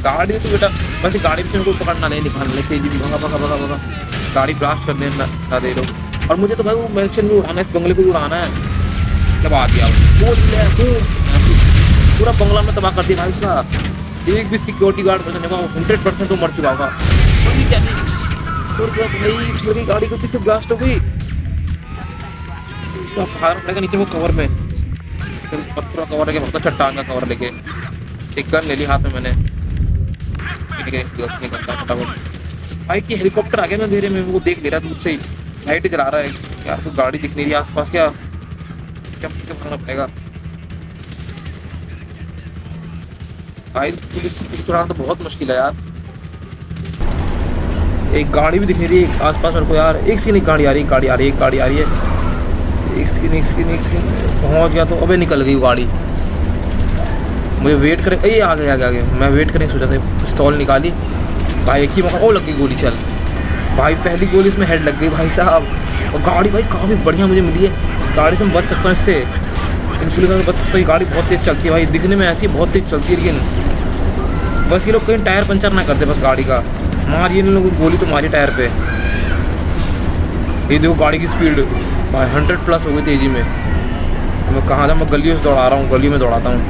गाड़ी तो बेटा, बस गाड़ी में उनको पकड़ना नहीं, निकालना नहीं। तेजी भगा गाड़ी ब्लास्ट करने ना दे दो। और मुझे तो भाई वो मैंशन में उड़ाना है, इस बंगले को उड़ाना है। दबा दिया पूरा बंगला में, तबाह कर दिया भाई उसका। एक भी सिक्योरिटी गार्ड बचने का 100% तो मर चुका होगा। भाई गाड़ी को किससे ब्लास्ट हो गई। तो भागना पड़ेगा नीचे वो कवर में, फिर पत्थर का कवर लेके, बहुत चट्टान का कवर लेके। एक गन ले ली हाथ में मैंने, निकलता फटाफट। भाई की हेलीकॉप्टर आ गया ना अंधेरे में, वो देख ले रहा दूर से ही, लाइट जला रहा है यार। तो गाड़ी दिख नहीं रही आसपास, क्या भागना पड़ेगा भाई। पुलिस चुराना तो बहुत मुश्किल है यार। एक गाड़ी भी दिख नहीं रही आसपास मेरे को यार। एक सेकंड, गाड़ी आ रही है, गाड़ी आ रही है, गाड़ी आ रही है। एक सेकंड पहुंच गया तो, अबे निकल गई वो गाड़ी। मुझे वेट करे, ये आ गया। मैं वेट करने सोचा था, पिस्तौल निकाली भाई, एक ही मौका, ओ लग गई गोली। चल भाई, पहली गोली इसमें हेड लग गई भाई साहब। और गाड़ी भाई काफ़ी बढ़िया मुझे मिली है, इस गाड़ी से मैं बच सकता हूँ, इससे इन पुलिस से बच सकता हूँ। ये गाड़ी बहुत तेज़ चलती है भाई, दिखने में ऐसी बहुत तेज़ चलती है, लेकिन बस ये लोग कहीं टायर पंचर ना कर दे बस गाड़ी का। मार ये लोग गोली तो मारी टायर पे। ये देखो गाड़ी की स्पीड भाई 100+ हो गई तेज़ी में। मैं कहाँ था, मैं गलियों से दौड़ा रहा हूँ, गली में दौड़ाता हूँ,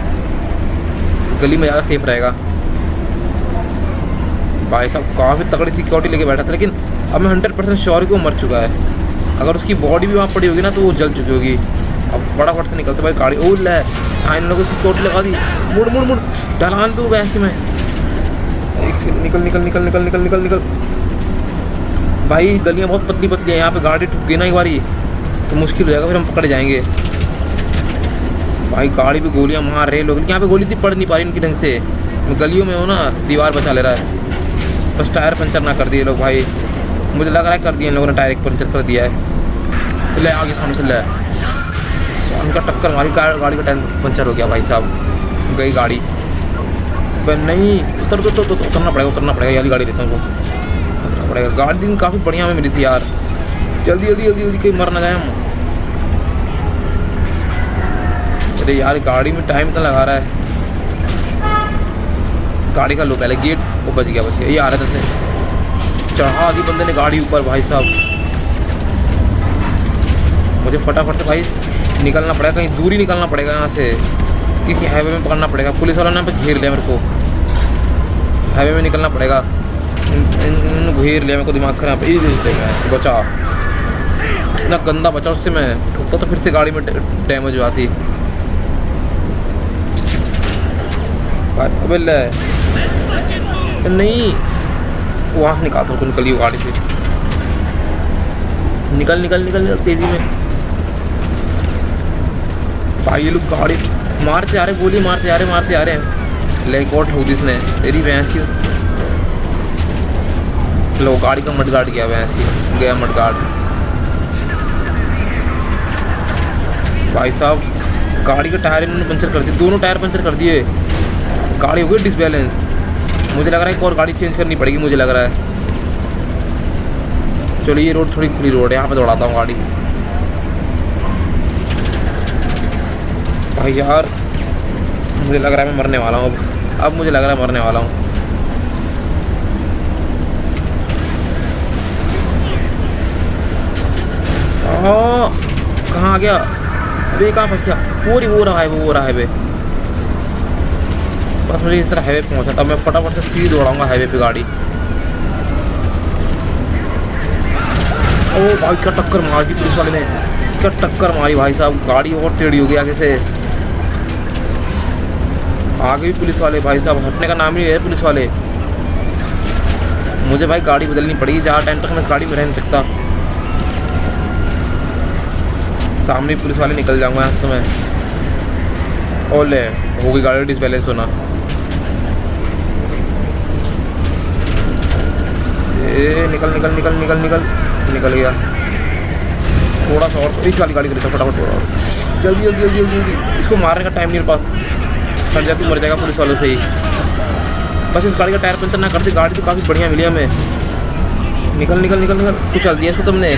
गली में ज़्यादा सेफ रहेगा। भाई साहब काफ़ी तगड़ी सिक्योरिटी लेके बैठा था, लेकिन अब मैं 100% श्योर कि वो मर चुका है। अगर उसकी बॉडी भी वहाँ पड़ी होगी ना तो वो जल चुकी होगी। अब फटाफट से निकलते भाई, गाड़ी ओल है। इन लोगों को सिक्योरिटी लगा दी, मुड़ ढलान पे भैंस की मैं। निकल भाई, गलियाँ बहुत पतली है, यहाँ पे गाड़ी ठुक गई ना एक बारी तो मुश्किल हो जाएगा, फिर हम पकड़े जाएंगे। भाई गाड़ी पे गोलियां मार रहे लोग, यहाँ पे गोली इतनी पड़ नहीं पा रही इनकी ढंग से। मैं गलियों में हूँ ना, दीवार बचा ले रहा है, बस टायर पंचर ना कर दिए लोग भाई। मुझे लग रहा है कर दिए इन लोगों ने, टायर एक पंचर कर दिया है। ले आगे सामने से ले, उनका टक्कर मारी, गाड़ी का टायर पंचर हो गया भाई साहब, गई गाड़ी। नहीं उतरना पड़ेगा, यार गाड़ी लेता हूँ, उतरना पड़ेगा। गाड़ी काफ़ी बढ़िया हमें मिली थी यार। जल्दी कहीं मर ना जाए हम। अरे यार गाड़ी में टाइम तो लगा रहा है, गाड़ी का लो पहले गेट, वो बच गया। ये आ रहा था, चढ़ा दी बंदे ने गाड़ी ऊपर भाई साहब। मुझे फटाफट से भाई निकलना पड़ेगा, कहीं दूर ही निकलना पड़ेगा यहाँ से, किसी हाईवे में पकड़ना पड़ेगा। पुलिस वालों ने पे घेर लिया मेरे को, हाईवे में निकलना पड़ेगा। घेर लिया मेरे को, दिमाग खराब। बचा, इतना गंदा बचा, उससे मैं ठुकता तो फिर से गाड़ी में डैमेज हो जाती। अबे नहीं, वहाँ से निकाल दो, निकलिए गाड़ी से, निकल तेजी में। भाई ये लोग गाड़ी मारते आ रहे, गोली मारते आ रहे हैं। लेकॉट हो जिसने तेरी भैंस की, लो गाड़ी का मडगार्ड गया, भैंस की गया मडगार्ड। भाई साहब गाड़ी का टायर इन्होंने पंचर कर दिए, दोनों टायर पंचर कर दिए। गाड़ी हो गई डिसबैलेंस। मुझे लग रहा है एक और गाड़ी चेंज करनी पड़ेगी, मुझे लग रहा है। चलिए ये रोड थोड़ी खुली रोड है, यहाँ पे दौड़ाता हूँ गाड़ी। भाई यार मुझे लग रहा है मैं मरने वाला हूँ अब मुझे लग रहा है मरने वाला हूँ। कहाँ आ गया? अबे कहाँ फंस गया? पूरी वो रहा है वे। बस मुझे इस तरह हाईवे पे पहुँचा, तब मैं फटाफट से सीधे दौड़ाऊंगा हाईवे पे गाड़ी। ओ भाई क्या टक्कर मार दी पुलिस वाले ने, क्या टक्कर मारी भाई साहब। गाड़ी और टेढ़ी हो गई आगे से, आगे भी पुलिस वाले भाई साहब, हटने का नाम ही है पुलिस वाले। मुझे भाई गाड़ी बदलनी पड़ेगी, ज़्यादा टाइम तक मैं इस गाड़ी में रह नहीं सकता। सामने पुलिस वाले निकल जाऊंगा यहाँ से तो मैं। ओले हो गई गाड़ी डिसबैलेंस होना। निकल गया। थोड़ा सा और इस वाली गाड़ी कर लेता फटाफट, थोड़ा और जल्दी। इसको मारने का टाइम नहीं मेरे पास, सर जाती मर जाएगा पुलिस वालों से ही। बस इस गाड़ी का टायर पंचर ना करती, गाड़ी तो काफ़ी बढ़िया मिली हमें। निकल कुछ चल दिया इसको तुमने,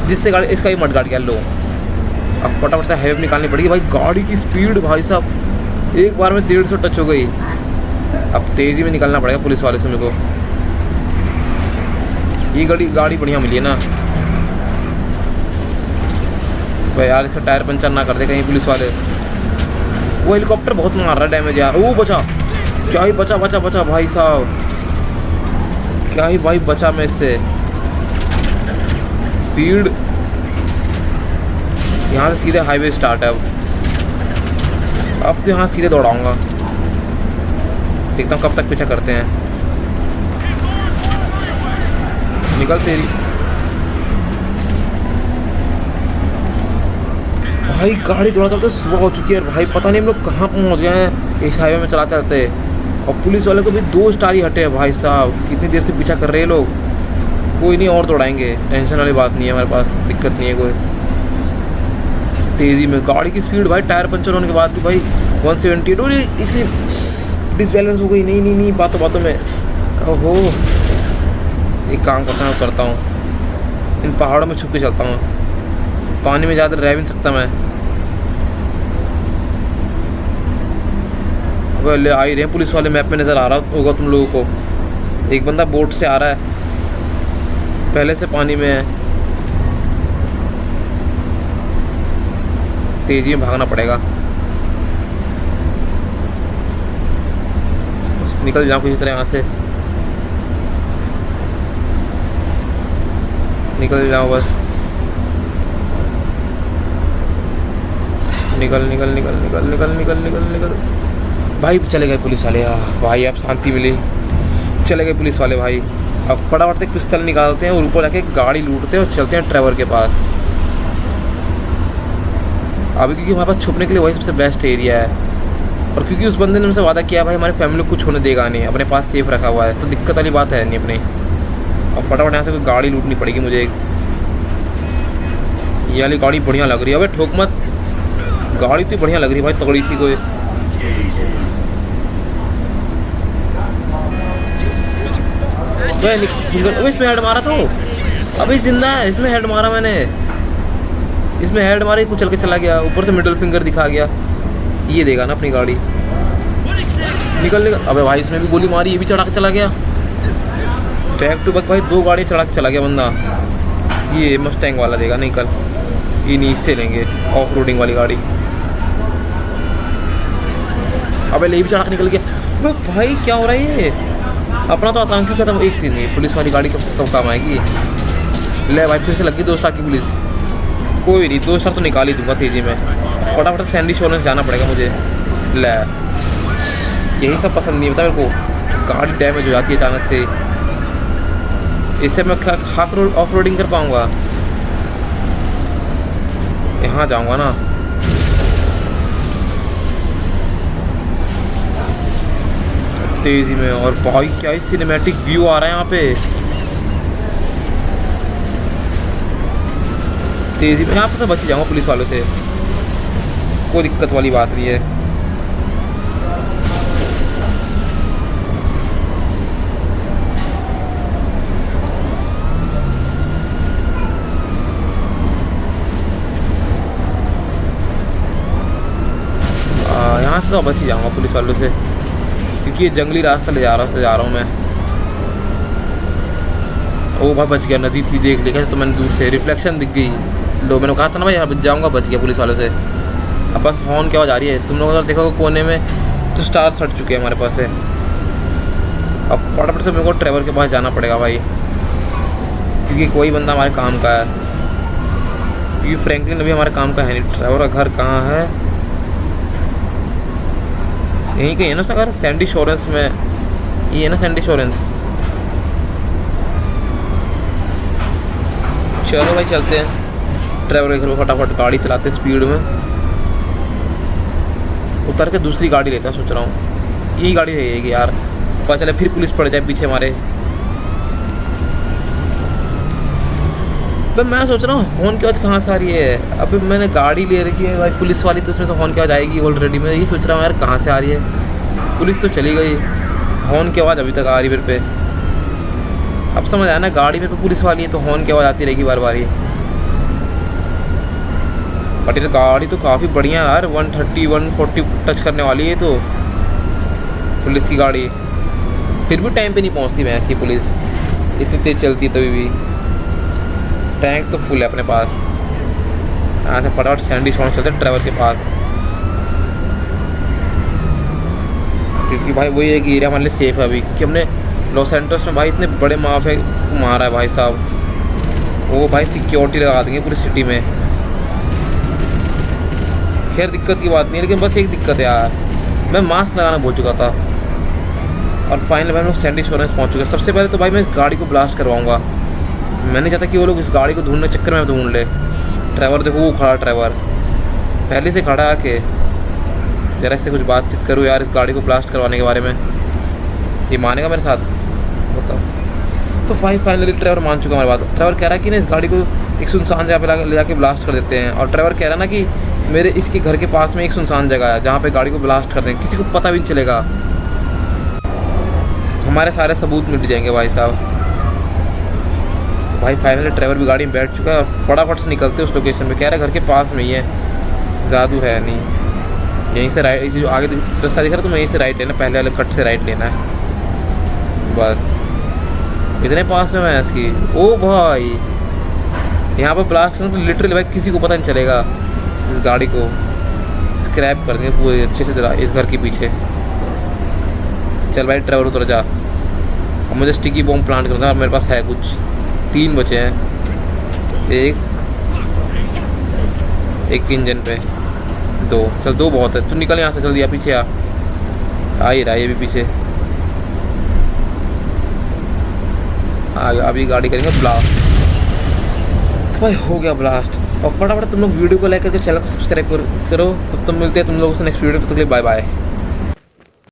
जिससे गाड़ी इसका ही मडगार्ड गया। लो अब फटाफट से हाईवे निकालनी पड़ेगी भाई। गाड़ी की स्पीड भाई साहब एक बार में 150 टच हो गई। अब तेज़ी में निकलना पड़ेगा पुलिस वाले से मेरे को। ये गाड़ी बढ़िया मिली है ना भाई यार, इसका टायर पंचर ना कर दे कहीं पुलिस वाले। वो हेलीकॉप्टर बहुत मार रहा है डैमेज यार। वो बचा, क्या ही बचा भाई साहब, क्या ही भाई बचा मैं इससे। स्पीड यहाँ से सीधे हाईवे स्टार्ट है। अब तो यहाँ सीधे दौड़ाऊँगा, देखता हूँ कब तक पीछा करते हैं। निकल तेरी भाई, गाड़ी दौड़ाते दौड़ाते सुबह हो चुकी है और भाई पता नहीं हम लोग कहाँ पहुँच गए हैं इस हाईवे में चलाते रहते। और पुलिस वाले को भी 2 स्टार ही हटे हैं भाई साहब, कितनी देर से पीछा कर रहे हैं लोग। कोई नहीं, और दौड़ाएंगे, टेंशन वाली बात नहीं है, हमारे पास दिक्कत नहीं है कोई। तेज़ी में गाड़ी की स्पीड भाई, टायर पंचर होने के बाद भी भाई 170। और एक से डिसबैलेंस हो गई। नहीं नहीं नहीं, बातों में। ओहो, एक काम करता हूँ, उतरता हूँ, इन पहाड़ों में छुप के चलता हूँ, पानी में ज़्यादा रह भी नहीं सकता मैं। वो ले आ ही रहे हैं पुलिस वाले, मैप में नज़र आ रहा होगा तुम लोगों को। एक बंदा बोट से आ रहा है, पहले से पानी में है। तेजी में भागना पड़ेगा, बस निकल जाऊँ किसी तरह यहाँ से, निकल जाऊँ बस। निकल निकल निकल निकल निकल निकल निकल निकल भाई। चले गए पुलिस वाले भाई, अब शांति मिली। चले गए पुलिस वाले भाई। अब फटाफट से पिस्तौल निकालते हैं और ऊपर जाके गाड़ी लूटते हैं और चलते हैं ड्राइवर के पास। अभी क्योंकि हमारे पास छुपने के लिए वही सबसे बेस्ट एरिया है, और क्योंकि उस बंदे ने हमसे वादा किया भाई हमारी फैमिली को कुछ होने देगा नहीं, अपने पास सेफ रखा हुआ है, तो दिक्कत वाली बात है नहीं अपनी। और फटाफट यहाँ से कोई गाड़ी लूटनी पड़ेगी मुझे। ये वाली गाड़ी बढ़िया लग रही है, अबे ठोक मत। गाड़ी तो बढ़िया लग रही है भाई, तगड़ी सी कोई। अबे इसमें हेड मारा तो, अबे जिंदा है, इसमें हेड मारा मैंने, इसमें हेड मारी, कुछ चल के चला गया, ऊपर से मिडिल फिंगर दिखा गया। ये देगा ना अपनी गाड़ी, निकल लेगा। अबे भाई इसमें भी गोली मारी, ये भी चढ़ा के चला गया। बैक टू बैक भाई 2 गाड़ी चढ़ा के चला गया बंदा। ये मस्टैंग वाला देगा, नहीं कल ये इससे लेंगे ऑफ रोडिंग वाली गाड़ी। अबे ले भी चढ़ा के निकल गया। अबे भाई क्या हो रहा है ये, अपना तो आतंकी खत्म। एक सीन नहीं, पुलिस वाली गाड़ी कब काम आएगी। ले भाई फिर से लग गई 2 स्टार की पुलिस। कोई नहीं, 2 स्टार तो निकाल ही दूंगा तेजी में। फटाफट सैंडी शोरेंस जाना पड़ेगा मुझे। ले यही सब पसंद नहीं होता मेरे को, गाड़ी डैमेज हो जाती है अचानक से। इससे मैं ऑफ रोडिंग कर पाऊँगा। यहाँ जाऊँगा ना, तेजी में। और भाई क्या ही सिनेमैटिक व्यू आ रहा है यहाँ पे, तेजी में। यहाँ पे तो बच ही जाऊँगा पुलिस वालों से, कोई दिक्कत वाली बात नहीं है। यहाँ से तो बच ही जाऊँगा पुलिस वालों से, क्योंकि ये जंगली रास्ता ले जा रहा हूँ मैं। ओ भाई बच गया, नदी थी देख लिया तो मैंने दूर से, रिफ्लेक्शन दिख गई। लो मैंने कहा था ना भाई यहाँ बच जाऊँगा, बच गया पुलिस वालों से। अब बस हॉर्न की आवाज़ आ रही है, तुम लोग अगर देखोगे कोने में तो स्टार सट चुके हैं हमारे पास से। अब फटाफट से मेरे को ड्राइवर के पास जाना पड़ेगा भाई, क्योंकि कोई बंदा हमारे काम का है, क्योंकि फ्रैंकलिन अभी हमारे काम का है नहीं। ड्राइवर का घर कहाँ है, यहीं कहीं है ना सर, सैंडी शोरेंस में। ये है ना सैंडी शोरेंस। चलो भाई चलते हैं ड्राइवर के घर में, फटाफट गाड़ी चलाते स्पीड में। उतर के दूसरी गाड़ी लेता सोच रहा हूँ, यही गाड़ी रहेगी यार, पता चले फिर पुलिस पड़ जाए पीछे हमारे। तो मैं सोच रहा हूँ हॉर्न की आवाज़ कहाँ से आ रही है। अभी मैंने गाड़ी ले रखी है भाई पुलिस वाली, तो उसमें तो हॉर्न की आवाज़ आएगी ऑलरेडी। मैं यही सोच रहा हूँ यार कहाँ से आ रही है, पुलिस तो चली गई, हॉर्न की आवाज़ अभी तक आ रही मेरे पे। अब समझ आया ना, गाड़ी में तो पुलिस वाली है तो हॉर्न की आवाज़ आती रहेगी बार बार ही। बट ये गाड़ी तो काफ़ी बढ़िया है यार, 130 140 टच करने वाली है तो पुलिस की गाड़ी। फिर भी टाइम पे नहीं पहुंचती भैंस की पुलिस, इतनी तेज़ चलती है तभी भी। टैंक तो फुल है अपने पास। यहाँ से फटाफट सैंडी शोरेंस चलते ड्राइवर के पास, क्योंकि भाई वही एक एरिया हमारे लिए सेफ़ है अभी, क्योंकि हमने लॉस एंटोस में भाई इतने बड़े माफिया को मारा है भाई साहब। वो भाई सिक्योरिटी लगा देंगे पूरी सिटी में। खैर दिक्कत की बात नहीं है, लेकिन बस एक दिक्कत है यार, मैं मास्क लगाना भूल चुका था। और फाइनली भाई हम लोग सैंडी शोरेंस पहुँच चुके हैं। सबसे पहले तो भाई मैं इस गाड़ी को ब्लास्ट करवाऊँगा। मैं नहीं चाहता कि वो लोग इस गाड़ी को ढूंढने चक्कर में ढूंढ ले। ड्राइवर देखो, वो खड़ा ड्राइवर पहले से खड़ा आके। ज़रा इससे कुछ बातचीत करूँ यार इस गाड़ी को ब्लास्ट करवाने के बारे में। ये मानेगा मेरे साथ? बताओ। तो भाई फाइनली ड्राइवर मान चुका हमारी बात। ड्राइवर कह रहा है कि ना इस गाड़ी को एक सुनसान जगह पे ले जाके ब्लास्ट कर देते हैं। और ड्राइवर कह रहा है ना कि मेरे इसके घर के पास में एक सुनसान जगह है जहाँ पे गाड़ी को ब्लास्ट कर दें, किसी को पता भी नहीं चलेगा। हमारे सारे सबूत मिट जाएंगे भाई साहब। तो भाई फाइनली ड्राइवर भी गाड़ी में बैठ चुका है और फटाफट से निकलते उस लोकेशन पे। कह रहा है घर के पास में ही है, ज़्यादा दूर है नहीं, यहीं से राइट, जो आगे रास्ता दिख रहा है तो मैं यहीं से राइट लेना, पहले वाले कट से राइट लेना है बस। इतने पास में मैं इसकी। ओ भाई यहाँ पर ब्लास्ट करूँ तो लिटरली भाई किसी को पता नहीं चलेगा। इस गाड़ी को स्क्रैप कर देंगे पूरे अच्छे से इस घर के पीछे। चल भाई ड्राइवर उतर जा। अब मुझे स्टिकी बॉम्ब प्लांट करना है और मेरे पास है कुछ 3 बचे हैं। एक इंजन पे 2। चल 2 बहुत है। तू निकल यहाँ से, जल्दी आ, पीछे आ ही रहा है ये भी पीछे आ गया। अभी गाड़ी करेंगे ब्लास्ट। भाई हो गया ब्लास्ट। और फटाफट तुम लोग वीडियो को लाइक करके चैनल को सब्सक्राइब करो। तब मिलते हैं तुम लोगों से नेक्स्ट वीडियो। तब तक के लिए बाय बाय।